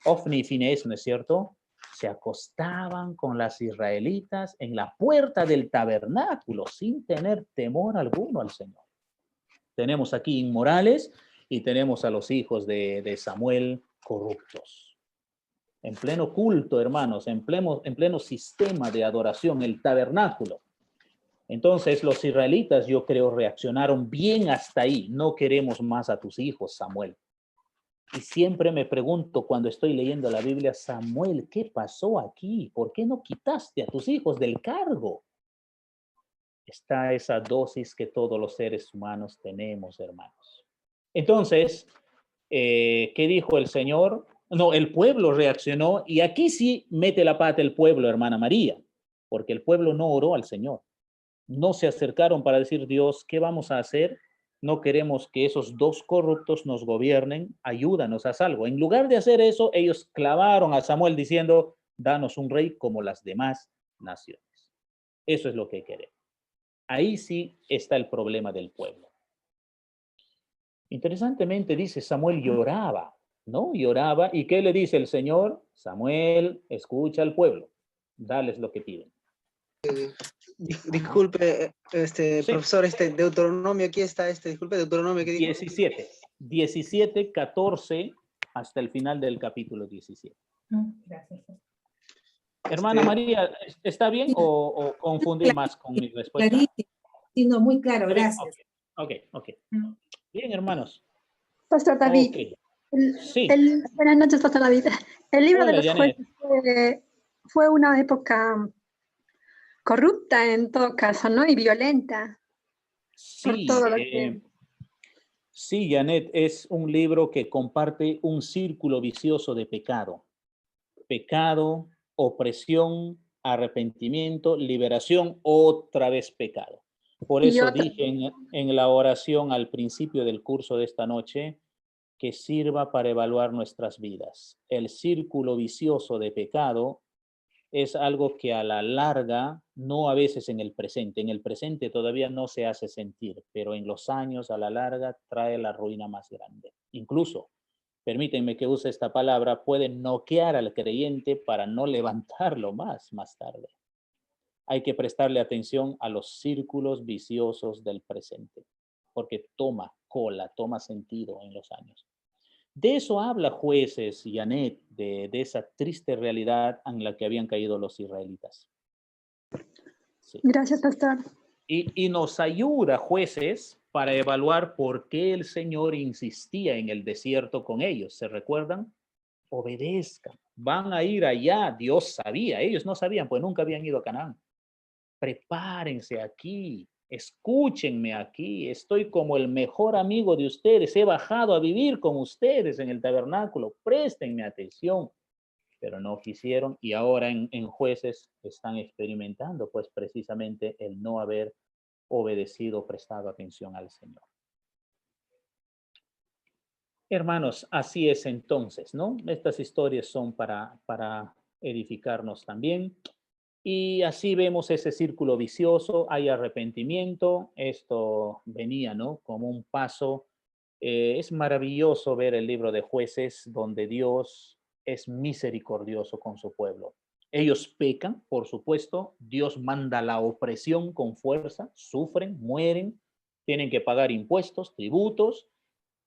Ofni y Finés, ¿no es cierto?, se acostaban con las israelitas en la puerta del tabernáculo sin tener temor alguno al Señor. Tenemos aquí inmorales y tenemos a los hijos de Samuel corruptos. En pleno culto, hermanos, en pleno sistema de adoración, el tabernáculo. Entonces los israelitas, yo creo, reaccionaron bien hasta ahí. No queremos más a tus hijos, Samuel. Y siempre me pregunto cuando estoy leyendo la Biblia, Samuel, ¿qué pasó aquí? ¿Por qué no quitaste a tus hijos del cargo? Está esa dosis que todos los seres humanos tenemos, hermanos. Entonces, ¿qué dijo el Señor? No, el pueblo reaccionó y aquí sí mete la pata el pueblo, hermana María, porque el pueblo no oró al Señor. No se acercaron para decir, Dios, ¿qué vamos a hacer? No queremos que esos dos corruptos nos gobiernen, ayúdanos, haz algo. En lugar de hacer eso, ellos clavaron a Samuel diciendo, danos un rey como las demás naciones. Eso es lo que queremos. Ahí sí está el problema del pueblo. Interesantemente dice, Samuel lloraba, ¿no? Lloraba. ¿Y qué le dice el Señor? Samuel, escucha al pueblo, dales lo que piden. Disculpe, Sí. profesor, Deuteronomio, aquí está, disculpe, Deuteronomio, ¿qué dijo? 17, 14, hasta el final del capítulo 17. Gracias. Hermana María, ¿está bien o confundí más con mi respuesta? Clarísimo. Sí, no, muy claro, gracias. Ok. Bien, hermanos. Pastor David. Okay. Sí. Buenas noches, Pastor David. El libro Hola, de los jueces fue una época corrupta en todo caso, ¿no? Y violenta. Sí, por todo lo que... Sí, Janet, es un libro que comparte un círculo vicioso de pecado. Pecado, opresión, arrepentimiento, liberación, otra vez pecado. Por eso dije en la oración al principio del curso de esta noche que sirva para evaluar nuestras vidas. El círculo vicioso de pecado es algo que a la larga, no a veces en el presente todavía no se hace sentir, pero en los años a la larga trae la ruina más grande. Incluso, permítanme que use esta palabra, puede noquear al creyente para no levantarlo más tarde. Hay que prestarle atención a los círculos viciosos del presente, porque toma cola, toma sentido en los años. De eso habla Jueces y Anet, de esa triste realidad en la que habían caído los israelitas. Sí. Gracias, pastor. Y nos ayuda Jueces para evaluar por qué el Señor insistía en el desierto con ellos. ¿Se recuerdan? Obedezcan. Van a ir allá. Dios sabía. Ellos no sabían, pues nunca habían ido a Canaán. Prepárense aquí. Escúchenme aquí. Estoy como el mejor amigo de ustedes. He bajado a vivir con ustedes en el tabernáculo. Préstenme atención. Pero no quisieron y ahora en Jueces están experimentando pues precisamente el no haber obedecido, prestado atención al Señor. Hermanos, así es entonces, ¿no? Estas historias son para edificarnos también. Y así vemos ese círculo vicioso, hay arrepentimiento, esto venía, ¿no? Como un paso. Es maravilloso ver el libro de Jueces donde Dios es misericordioso con su pueblo. Ellos pecan, por supuesto, Dios manda la opresión con fuerza, sufren, mueren, tienen que pagar impuestos, tributos,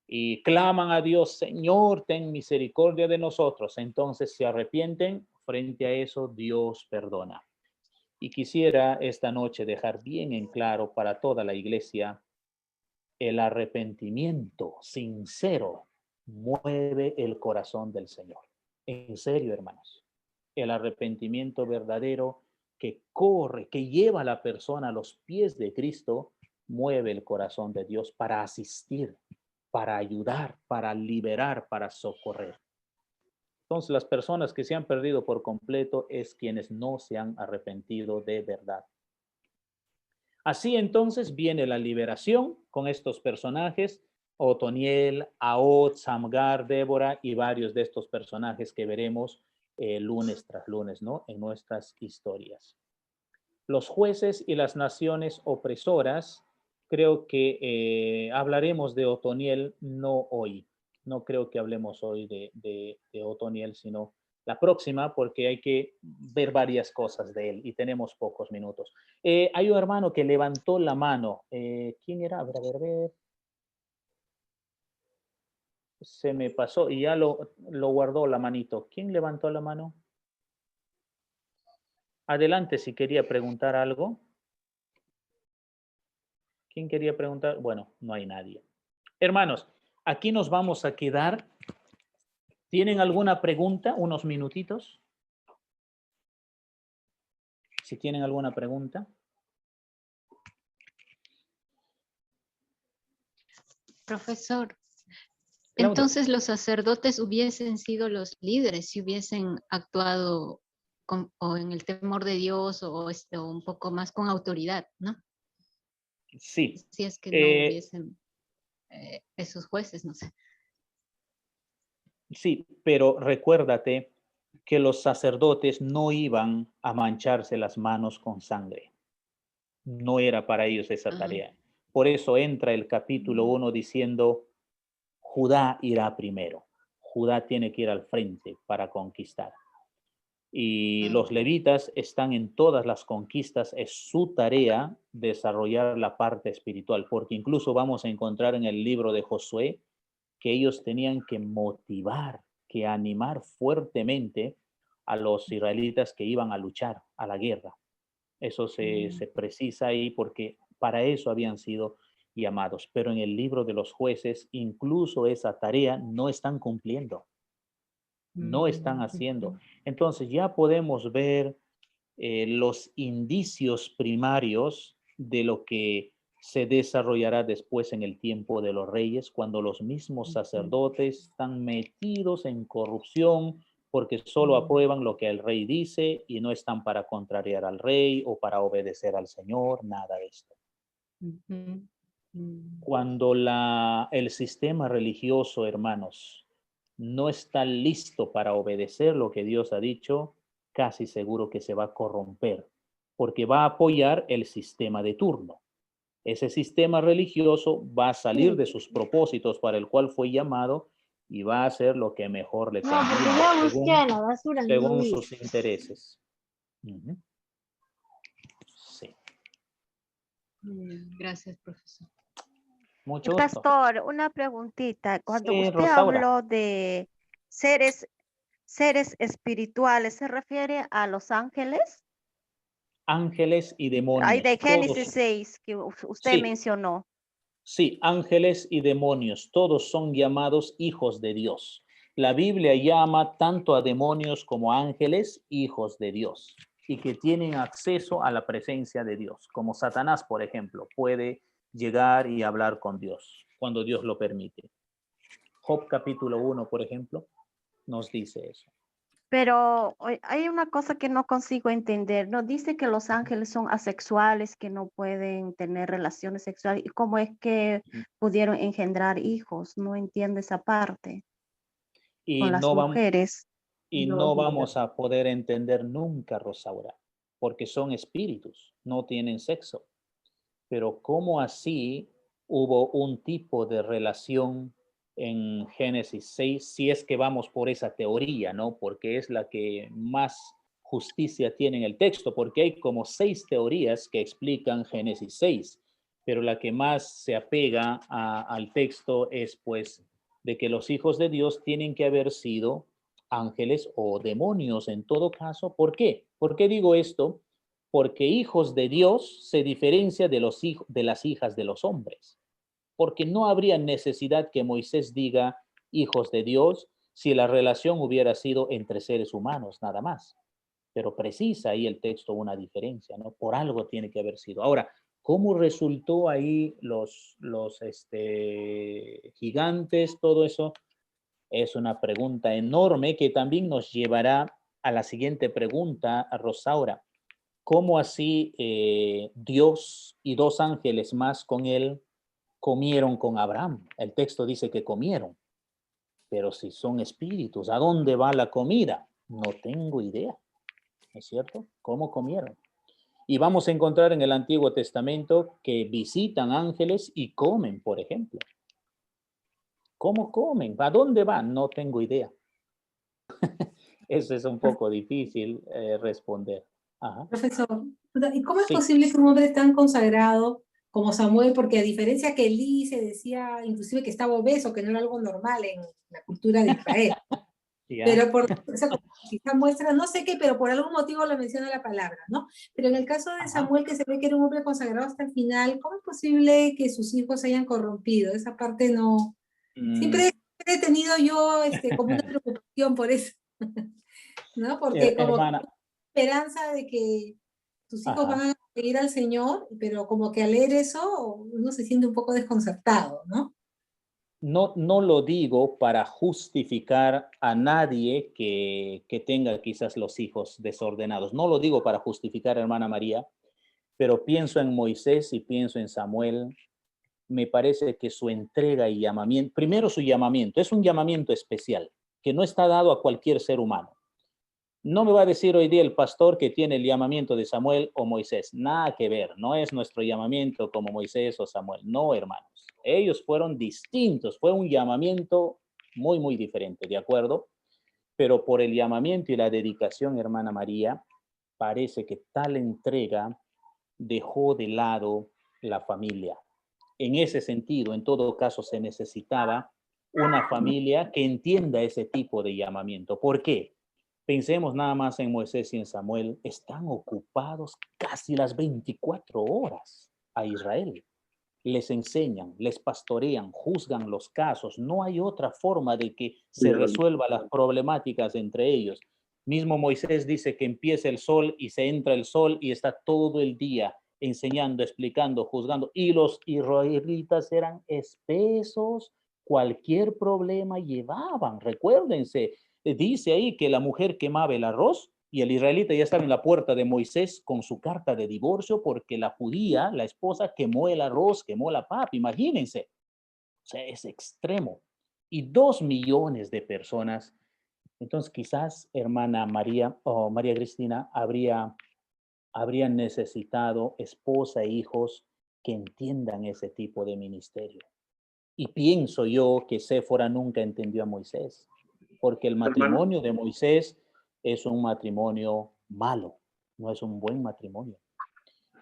y claman a Dios, Señor, ten misericordia de nosotros. Entonces se arrepienten, frente a eso Dios perdona. Y quisiera esta noche dejar bien en claro para toda la iglesia, el arrepentimiento sincero mueve el corazón del Señor. En serio, hermanos. El arrepentimiento verdadero que corre, que lleva a la persona a los pies de Cristo, mueve el corazón de Dios para asistir, para ayudar, para liberar, para socorrer. Entonces, las personas que se han perdido por completo es quienes no se han arrepentido de verdad. Así entonces viene la liberación con estos personajes, Otoniel, Ahot, Samgar, Débora y varios de estos personajes que veremos lunes tras lunes, ¿no? En nuestras historias. Los jueces y las naciones opresoras, creo que hablaremos de Otoniel no hoy. No creo que hablemos hoy de Otoniel, sino la próxima, porque hay que ver varias cosas de él y tenemos pocos minutos. Hay un hermano que levantó la mano. ¿Quién era? A ver. Se me pasó y ya lo guardó la manito. ¿Quién levantó la mano? Adelante, si quería preguntar algo. ¿Quién quería preguntar? Bueno, no hay nadie. Hermanos, aquí nos vamos a quedar. ¿Tienen alguna pregunta? Unos minutitos. Si tienen alguna pregunta. Profesor, Claudia. entonces los sacerdotes hubiesen sido los líderes si hubiesen actuado o en el temor de Dios o un poco más con autoridad, ¿no? Sí. Si es que no hubiesen esos jueces, no sé. Sí, pero recuérdate que los sacerdotes no iban a mancharse las manos con sangre. No era para ellos esa tarea. Por eso entra el capítulo 1 diciendo, Judá irá primero. Judá tiene que ir al frente para conquistar. Y los levitas están en todas las conquistas. Es su tarea desarrollar la parte espiritual, porque incluso vamos a encontrar en el libro de Josué que ellos tenían que motivar, que animar fuertemente a los israelitas que iban a luchar, a la guerra. Eso se precisa ahí porque para eso habían sido llamados. Pero en el libro de los jueces, incluso esa tarea no están cumpliendo. No están haciendo. Entonces ya podemos ver los indicios primarios de lo que se desarrollará después en el tiempo de los reyes, cuando los mismos sacerdotes están metidos en corrupción porque solo aprueban lo que el rey dice y no están para contrariar al rey o para obedecer al Señor, nada de esto. Cuando el sistema religioso, hermanos, no está listo para obedecer lo que Dios ha dicho, casi seguro que se va a corromper, porque va a apoyar el sistema de turno. Ese sistema religioso va a salir de sus propósitos para el cual fue llamado y va a hacer lo que mejor le conviene, según sus intereses. Sí. Gracias, profesor. Mucho gusto. Pastor, una preguntita. Cuando Sí, usted Rosaura. habló de seres espirituales, ¿se refiere a los ángeles? Ángeles y demonios. Hay de Génesis todos, 6 que usted sí, mencionó. sí, ángeles y demonios, todos son llamados hijos de Dios. La Biblia llama tanto a demonios como a ángeles hijos de Dios y que tienen acceso a la presencia de Dios, como Satanás, por ejemplo, puede llegar y hablar con Dios cuando Dios lo permite. Job capítulo 1, por ejemplo, nos dice eso. Pero hay una cosa que no consigo entender. Nos dice que los ángeles son asexuales, que no pueden tener relaciones sexuales. ¿Y cómo es que pudieron engendrar hijos? No entiendo esa parte. Y Con las no mujeres. no vamos a poder entender nunca, Rosaura, porque son espíritus, no tienen sexo. Pero ¿cómo así hubo un tipo de relación en Génesis 6, si es que vamos por esa teoría, ¿no? Porque es la que más justicia tiene en el texto, porque hay como 6 teorías que explican Génesis 6, pero la que más se apega al texto es pues de que los hijos de Dios tienen que haber sido ángeles o demonios en todo caso. ¿Por qué? ¿Por qué digo esto? Porque hijos de Dios se diferencia de las hijas de los hombres. Porque no habría necesidad que Moisés diga hijos de Dios si la relación hubiera sido entre seres humanos, nada más. Pero precisa ahí el texto una diferencia, ¿no? Por algo tiene que haber sido. Ahora, ¿cómo resultó ahí los gigantes, todo eso? Es una pregunta enorme que también nos llevará a la siguiente pregunta, a Rosaura. ¿Cómo así Dios y 2 ángeles más con él comieron con Abraham? El texto dice que comieron, pero si son espíritus, ¿a dónde va la comida? No tengo idea, ¿no es cierto? ¿Cómo comieron? Y vamos a encontrar en el Antiguo Testamento que visitan ángeles y comen, por ejemplo. ¿Cómo comen? ¿A dónde van? No tengo idea. Eso es un poco difícil responder. Ajá. Profesor, ¿y cómo es Sí. posible que un hombre tan consagrado como Samuel, porque a diferencia que Elí se decía inclusive que estaba obeso, que no era algo normal en la cultura de Israel, pero por eso quizá muestra, no sé qué, pero por algún motivo lo menciona la palabra, ¿no? Pero en el caso de Samuel, que se ve que era un hombre consagrado hasta el final, ¿cómo es posible que sus hijos se hayan corrompido? Esa parte no... Siempre he tenido yo como una preocupación por eso, ¿no? Porque como hermana, esperanza de que tus hijos van a seguir al Señor, pero como que al leer eso uno se siente un poco desconcertado, ¿no? No lo digo para justificar a nadie que tenga quizás los hijos desordenados. No lo digo para justificar, hermana María, pero pienso en Moisés y pienso en Samuel. Me parece que su entrega y llamamiento, primero su llamamiento, es un llamamiento especial que no está dado a cualquier ser humano. No me va a decir hoy día el pastor que tiene el llamamiento de Samuel o Moisés. Nada que ver. No es nuestro llamamiento como Moisés o Samuel. No, hermanos. Ellos fueron distintos. Fue un llamamiento muy, muy diferente, ¿de acuerdo? Pero por el llamamiento y la dedicación, hermana María, parece que tal entrega dejó de lado la familia. En ese sentido, en todo caso, se necesitaba una familia que entienda ese tipo de llamamiento. ¿Por qué? Pensemos nada más en Moisés y en Samuel. Están ocupados casi las 24 horas a Israel. Les enseñan, les pastorean, juzgan los casos. No hay otra forma de que se resuelvan las problemáticas entre ellos. Mismo Moisés dice que empieza el sol y se entra el sol y está todo el día enseñando, explicando, juzgando. Y los israelitas eran espesos. Cualquier problema llevaban. Recuérdense, dice ahí que la mujer quemaba el arroz y el israelita ya estaba en la puerta de Moisés con su carta de divorcio porque la judía, la esposa, quemó el arroz, quemó la papa. Imagínense. O sea, es extremo. Y 2 millones de personas Entonces quizás hermana María o María Cristina habrían necesitado esposa e hijos que entiendan ese tipo de ministerio. Y pienso yo que Séfora nunca entendió a Moisés, porque el matrimonio de Moisés es un matrimonio malo, no es un buen matrimonio.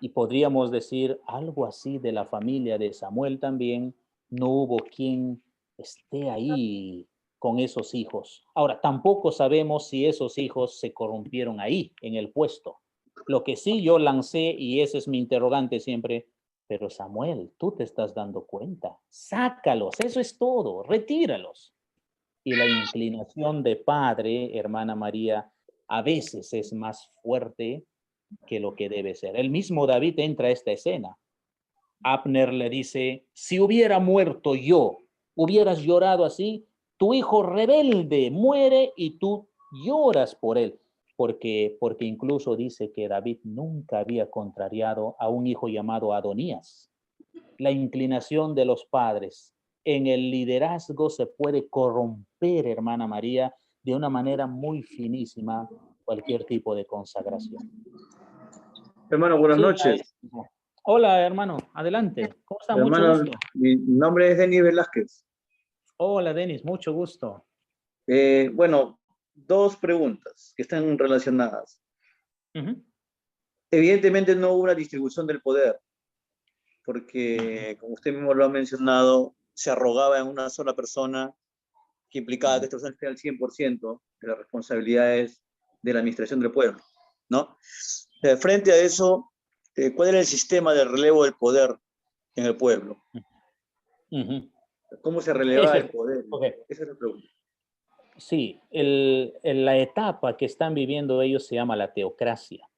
Y podríamos decir algo así de la familia de Samuel también. No hubo quien esté ahí con esos hijos. Ahora, tampoco sabemos si esos hijos se corrompieron ahí, en el puesto. Lo que sí yo lancé, y ese es mi interrogante siempre, pero Samuel, tú te estás dando cuenta. Sácalos, eso es todo, retíralos. Y la inclinación de padre, hermana María, a veces es más fuerte que lo que debe ser. El mismo David entra a esta escena. Abner le dice, si hubiera muerto yo, hubieras llorado así, tu hijo rebelde muere y tú lloras por él. Porque incluso dice que David nunca había contrariado a un hijo llamado Adonías. La inclinación de los padres en el liderazgo se puede corromper, hermana María, de una manera muy finísima cualquier tipo de consagración. Hermano, buenas Sí, noches. hola, hermano, adelante. ¿Cómo está? Mucho Hermano, gusto. mi nombre es Denis Velázquez. Hola, Denis, mucho gusto. Bueno, dos preguntas que están relacionadas. Evidentemente no hubo una distribución del poder, porque, como usted mismo lo ha mencionado, se arrogaba en una sola persona, que implicaba que esta persona esté al 100% de las responsabilidades de la administración del pueblo, ¿no? Frente a eso, ¿cuál era el sistema de relevo del poder en el pueblo? ¿Cómo se relevaba el poder? Okay. Esa es la pregunta. Sí, la etapa que están viviendo ellos se llama la teocracia.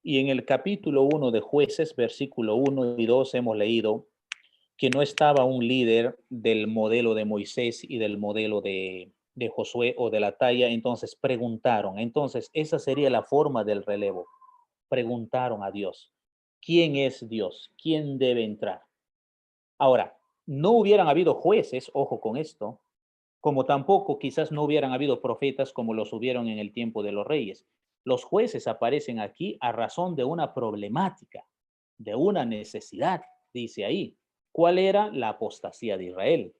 Y en el capítulo 1 de Jueces, versículo 1 y 2, hemos leído que no estaba un líder del modelo de Moisés y del modelo de Josué o de la talla, entonces preguntaron. Entonces, esa sería la forma del relevo. Preguntaron a Dios, ¿quién es Dios? ¿Quién debe entrar? Ahora, no hubieran habido jueces, ojo con esto, como tampoco quizás no hubieran habido profetas como los hubieron en el tiempo de los reyes. Los jueces aparecen aquí a razón de una problemática, de una necesidad, dice ahí. ¿Cuál era? La apostasía de Israel.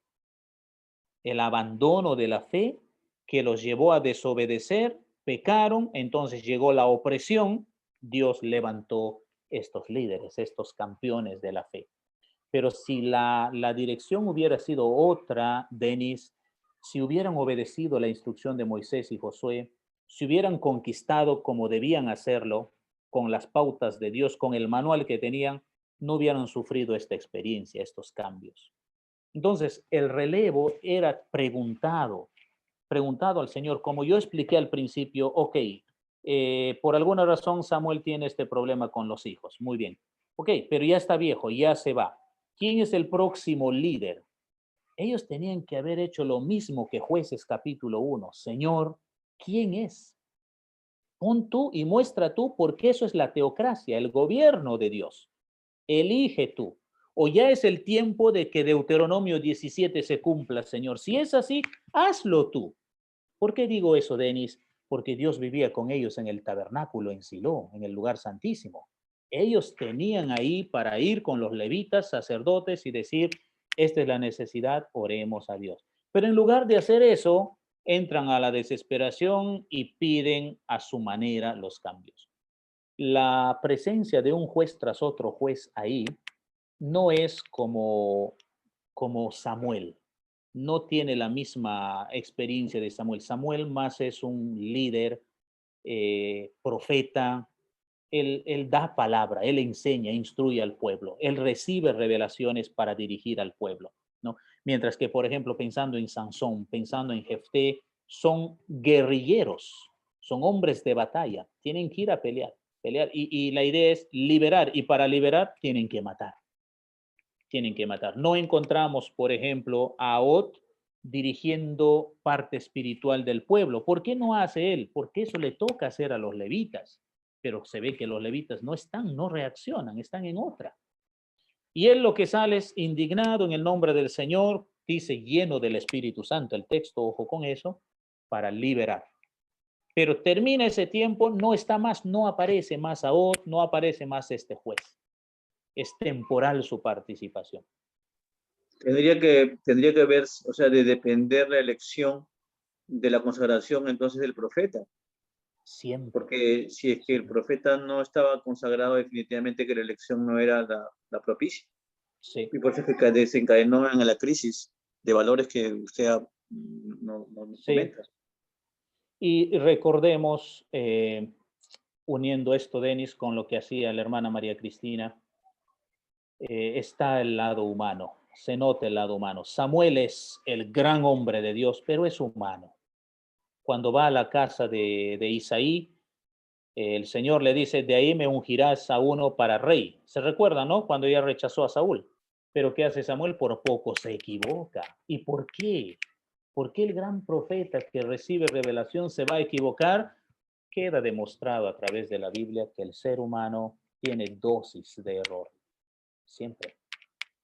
El abandono de la fe que los llevó a desobedecer, pecaron, entonces llegó la opresión, Dios levantó estos líderes, estos campeones de la fe. Pero si la dirección hubiera sido otra, Denis, si hubieran obedecido la instrucción de Moisés y Josué, si hubieran conquistado como debían hacerlo, con las pautas de Dios, con el manual que tenían, no hubieran sufrido esta experiencia, estos cambios. Entonces, el relevo era preguntado al Señor, como yo expliqué al principio, ok, por alguna razón Samuel tiene este problema con los hijos, muy bien, ok, pero ya está viejo, ya se va. ¿Quién es el próximo líder? Ellos tenían que haber hecho lo mismo que Jueces capítulo 1. Señor, ¿quién es? Pon tú y muestra tú, porque eso es la teocracia, el gobierno de Dios. Elige tú. O ya es el tiempo de que Deuteronomio 17 se cumpla, Señor. Si es así, hazlo tú. ¿Por qué digo eso, Denis? Porque Dios vivía con ellos en el tabernáculo en Silo, en el lugar santísimo. Ellos tenían ahí para ir con los levitas, sacerdotes y decir, esta es la necesidad, oremos a Dios. Pero en lugar de hacer eso, entran a la desesperación y piden a su manera los cambios. La presencia de un juez tras otro juez ahí no es como Samuel. No tiene la misma experiencia de Samuel. Samuel más es un líder, profeta. Él da palabra, él enseña, instruye al pueblo. Él recibe revelaciones para dirigir al pueblo, ¿no? Mientras que, por ejemplo, pensando en Sansón, pensando en Jefté, son guerrilleros, son hombres de batalla, tienen que ir a pelear. Y la idea es liberar, y para liberar tienen que matar. No encontramos, por ejemplo, a Ot dirigiendo parte espiritual del pueblo. ¿Por qué no hace él? Porque eso le toca hacer a los levitas. Pero se ve que los levitas no reaccionan, están en otra. Y él lo que sale es indignado en el nombre del Señor, dice lleno del Espíritu Santo, el texto, ojo con eso, para liberar. Pero termina ese tiempo, no está más, no aparece más Saúl, no aparece más este juez. Es temporal su participación. Tendría que ver, o sea, de depender la elección de la consagración entonces del profeta. Siempre. Porque si es que el profeta no estaba consagrado, definitivamente que la elección no era la propicia. Sí. Y por eso es que desencadenó en la crisis de valores que usted no comenta. Y recordemos, uniendo esto, Denis, con lo que hacía la hermana María Cristina, está el lado humano, se nota el lado humano. Samuel es el gran hombre de Dios, pero es humano. Cuando va a la casa de Isaí, el Señor le dice, de ahí me ungirás a uno para rey. Se recuerda, ¿no? Cuando ella rechazó a Saúl. Pero ¿qué hace Samuel? Por poco se equivoca. ¿Y por qué? ¿Por qué el gran profeta que recibe revelación se va a equivocar? Queda demostrado a través de la Biblia que el ser humano tiene dosis de error. Siempre.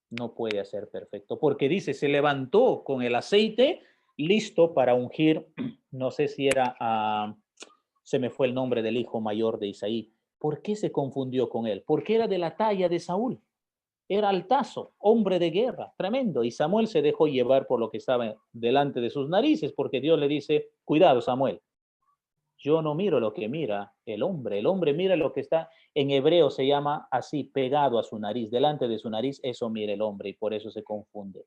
No puede ser perfecto. Porque dice, se levantó con el aceite listo para ungir, no sé si era, se me fue el nombre del hijo mayor de Isaí. ¿Por qué se confundió con él? Porque era de la talla de Saúl. Era altazo, hombre de guerra, tremendo. Y Samuel se dejó llevar por lo que estaba delante de sus narices, porque Dios le dice, cuidado, Samuel. Yo no miro lo que mira el hombre mira lo que está, en hebreo se llama así, pegado a su nariz, delante de su nariz, eso mira el hombre y por eso se confunde.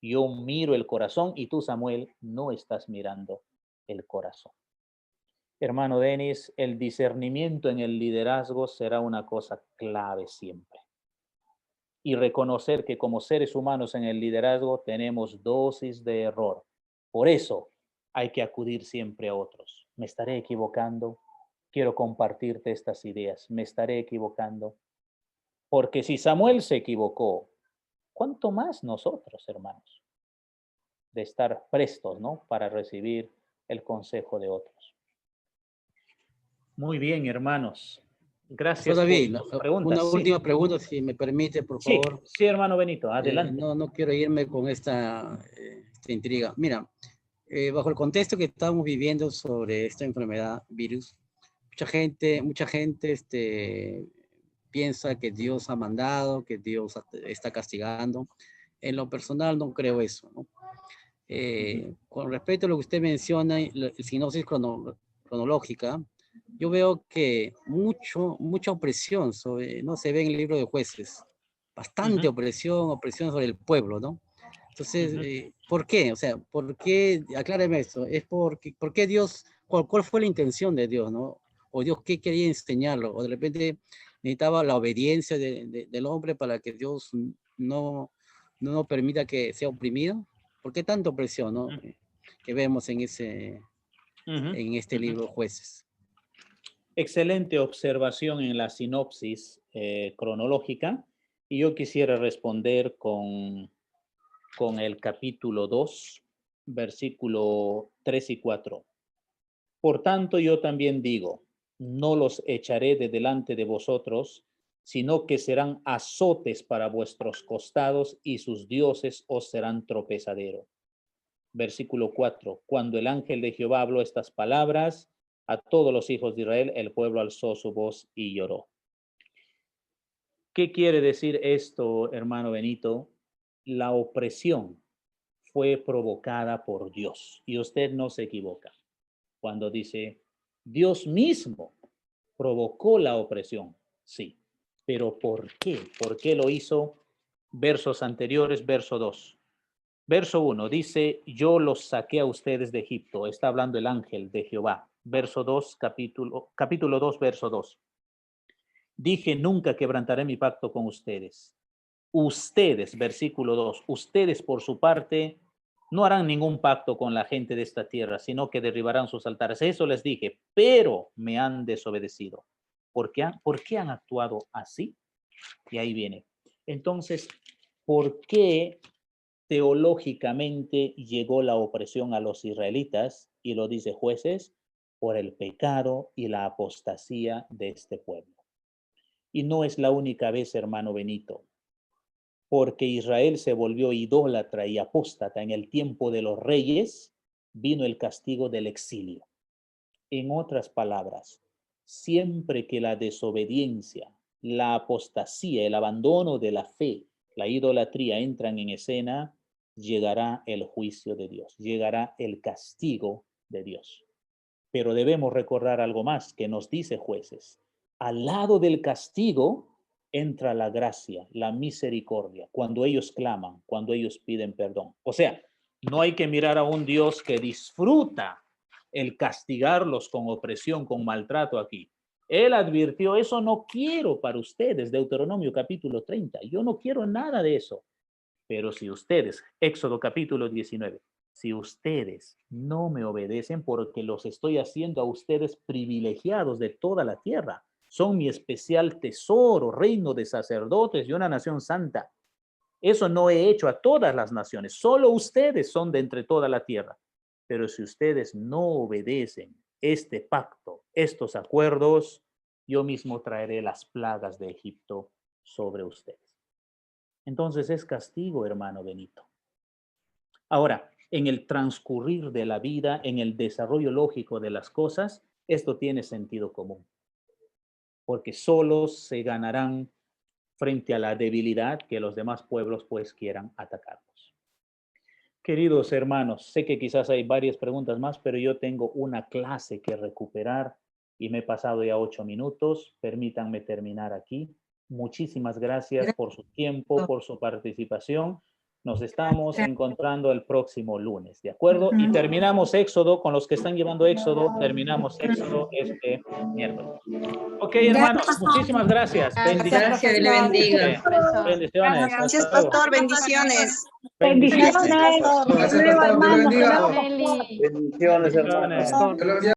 Yo miro el corazón y tú, Samuel, no estás mirando el corazón. Hermano Denis, el discernimiento en el liderazgo será una cosa clave siempre. Y reconocer que como seres humanos en el liderazgo tenemos dosis de error. Por eso hay que acudir siempre a otros. ¿Me estaré equivocando? Quiero compartirte estas ideas. ¿Me estaré equivocando? Porque si Samuel se equivocó, ¿cuánto más nosotros, hermanos? De estar prestos, ¿no? Para recibir el consejo de otros. Muy bien, hermanos. Gracias David, por sus preguntas. una Sí. última pregunta, si me permite, por favor. Sí, hermano Benito, adelante. No quiero irme con esta intriga. Mira, bajo el contexto que estamos viviendo sobre esta enfermedad, virus, mucha gente piensa que Dios ha mandado, que Dios está castigando. En lo personal no creo eso, ¿no? Con respecto a lo que usted menciona, la sinopsis cronológica, yo veo que mucha opresión no se ve en el libro de Jueces. Bastante opresión sobre el pueblo, ¿no? Entonces, ¿por qué? O sea, ¿por qué? Acláreme esto. ¿Por qué Dios, cuál fue la intención de Dios, ¿no? O Dios, ¿qué quería enseñarlo? O de repente necesitaba la obediencia del hombre para que Dios no permita que sea oprimido. ¿Por qué tanta opresión, no? Que vemos en este libro Jueces. Excelente observación en la sinopsis cronológica. Y yo quisiera responder con el capítulo 2, versículo 3 y 4. Por tanto, yo también digo, no los echaré de delante de vosotros, sino que serán azotes para vuestros costados y sus dioses os serán tropezadero. Versículo 4. Cuando el ángel de Jehová habló estas palabras a todos los hijos de Israel, el pueblo alzó su voz y lloró. ¿Qué quiere decir esto, hermano Benito? La opresión fue provocada por Dios y usted no se equivoca cuando dice Dios mismo provocó la opresión. Sí, pero ¿por qué? ¿Por qué lo hizo? Versos anteriores, verso 2. Verso 1 dice, yo los saqué a ustedes de Egipto. Está hablando el ángel de Jehová. Verso 2, capítulo 2, verso 2. Dije, nunca quebrantaré mi pacto con ustedes. Ustedes, versículo 2, ustedes por su parte no harán ningún pacto con la gente de esta tierra, sino que derribarán sus altares. Eso les dije, pero me han desobedecido. ¿Por qué han actuado así? Y ahí viene. Entonces, ¿por qué teológicamente llegó la opresión a los israelitas? Y lo dice Jueces, por el pecado y la apostasía de este pueblo. Y no es la única vez, hermano Benito, porque Israel se volvió idólatra y apóstata en el tiempo de los reyes, vino el castigo del exilio. En otras palabras, siempre que la desobediencia, la apostasía, el abandono de la fe, la idolatría entran en escena, llegará el juicio de Dios, llegará el castigo de Dios. Pero debemos recordar algo más que nos dice Jueces. Al lado del castigo entra la gracia, la misericordia, cuando ellos claman, cuando ellos piden perdón. O sea, no hay que mirar a un Dios que disfruta el castigarlos con opresión, con maltrato aquí. Él advirtió, eso no quiero para ustedes, Deuteronomio capítulo 30. Yo no quiero nada de eso. Pero si ustedes, Éxodo capítulo 19, si ustedes no me obedecen porque los estoy haciendo a ustedes privilegiados de toda la tierra, son mi especial tesoro, reino de sacerdotes y una nación santa. Eso no he hecho a todas las naciones, solo ustedes son de entre toda la tierra. Pero si ustedes no obedecen este pacto, estos acuerdos, yo mismo traeré las plagas de Egipto sobre ustedes. Entonces es castigo, hermano Benito. Ahora, en el transcurrir de la vida, en el desarrollo lógico de las cosas, esto tiene sentido común. Porque solos se ganarán frente a la debilidad que los demás pueblos pues quieran atacarlos. Queridos hermanos, sé que quizás hay varias preguntas más, pero yo tengo una clase que recuperar y me he pasado ya 8 minutos. Permítanme terminar aquí. Muchísimas gracias por su tiempo, por su participación. Nos estamos encontrando el próximo lunes, ¿de acuerdo? Y terminamos Éxodo, con los que están llevando Éxodo, terminamos Éxodo este miércoles. Ok, hermanos, muchísimas gracias. Gracias, que le bendiga. Bendiciones. Gracias, pastor, bendiciones. Bendiciones. Gracias, pastor, que le bendiga. Bendiciones, hermanos.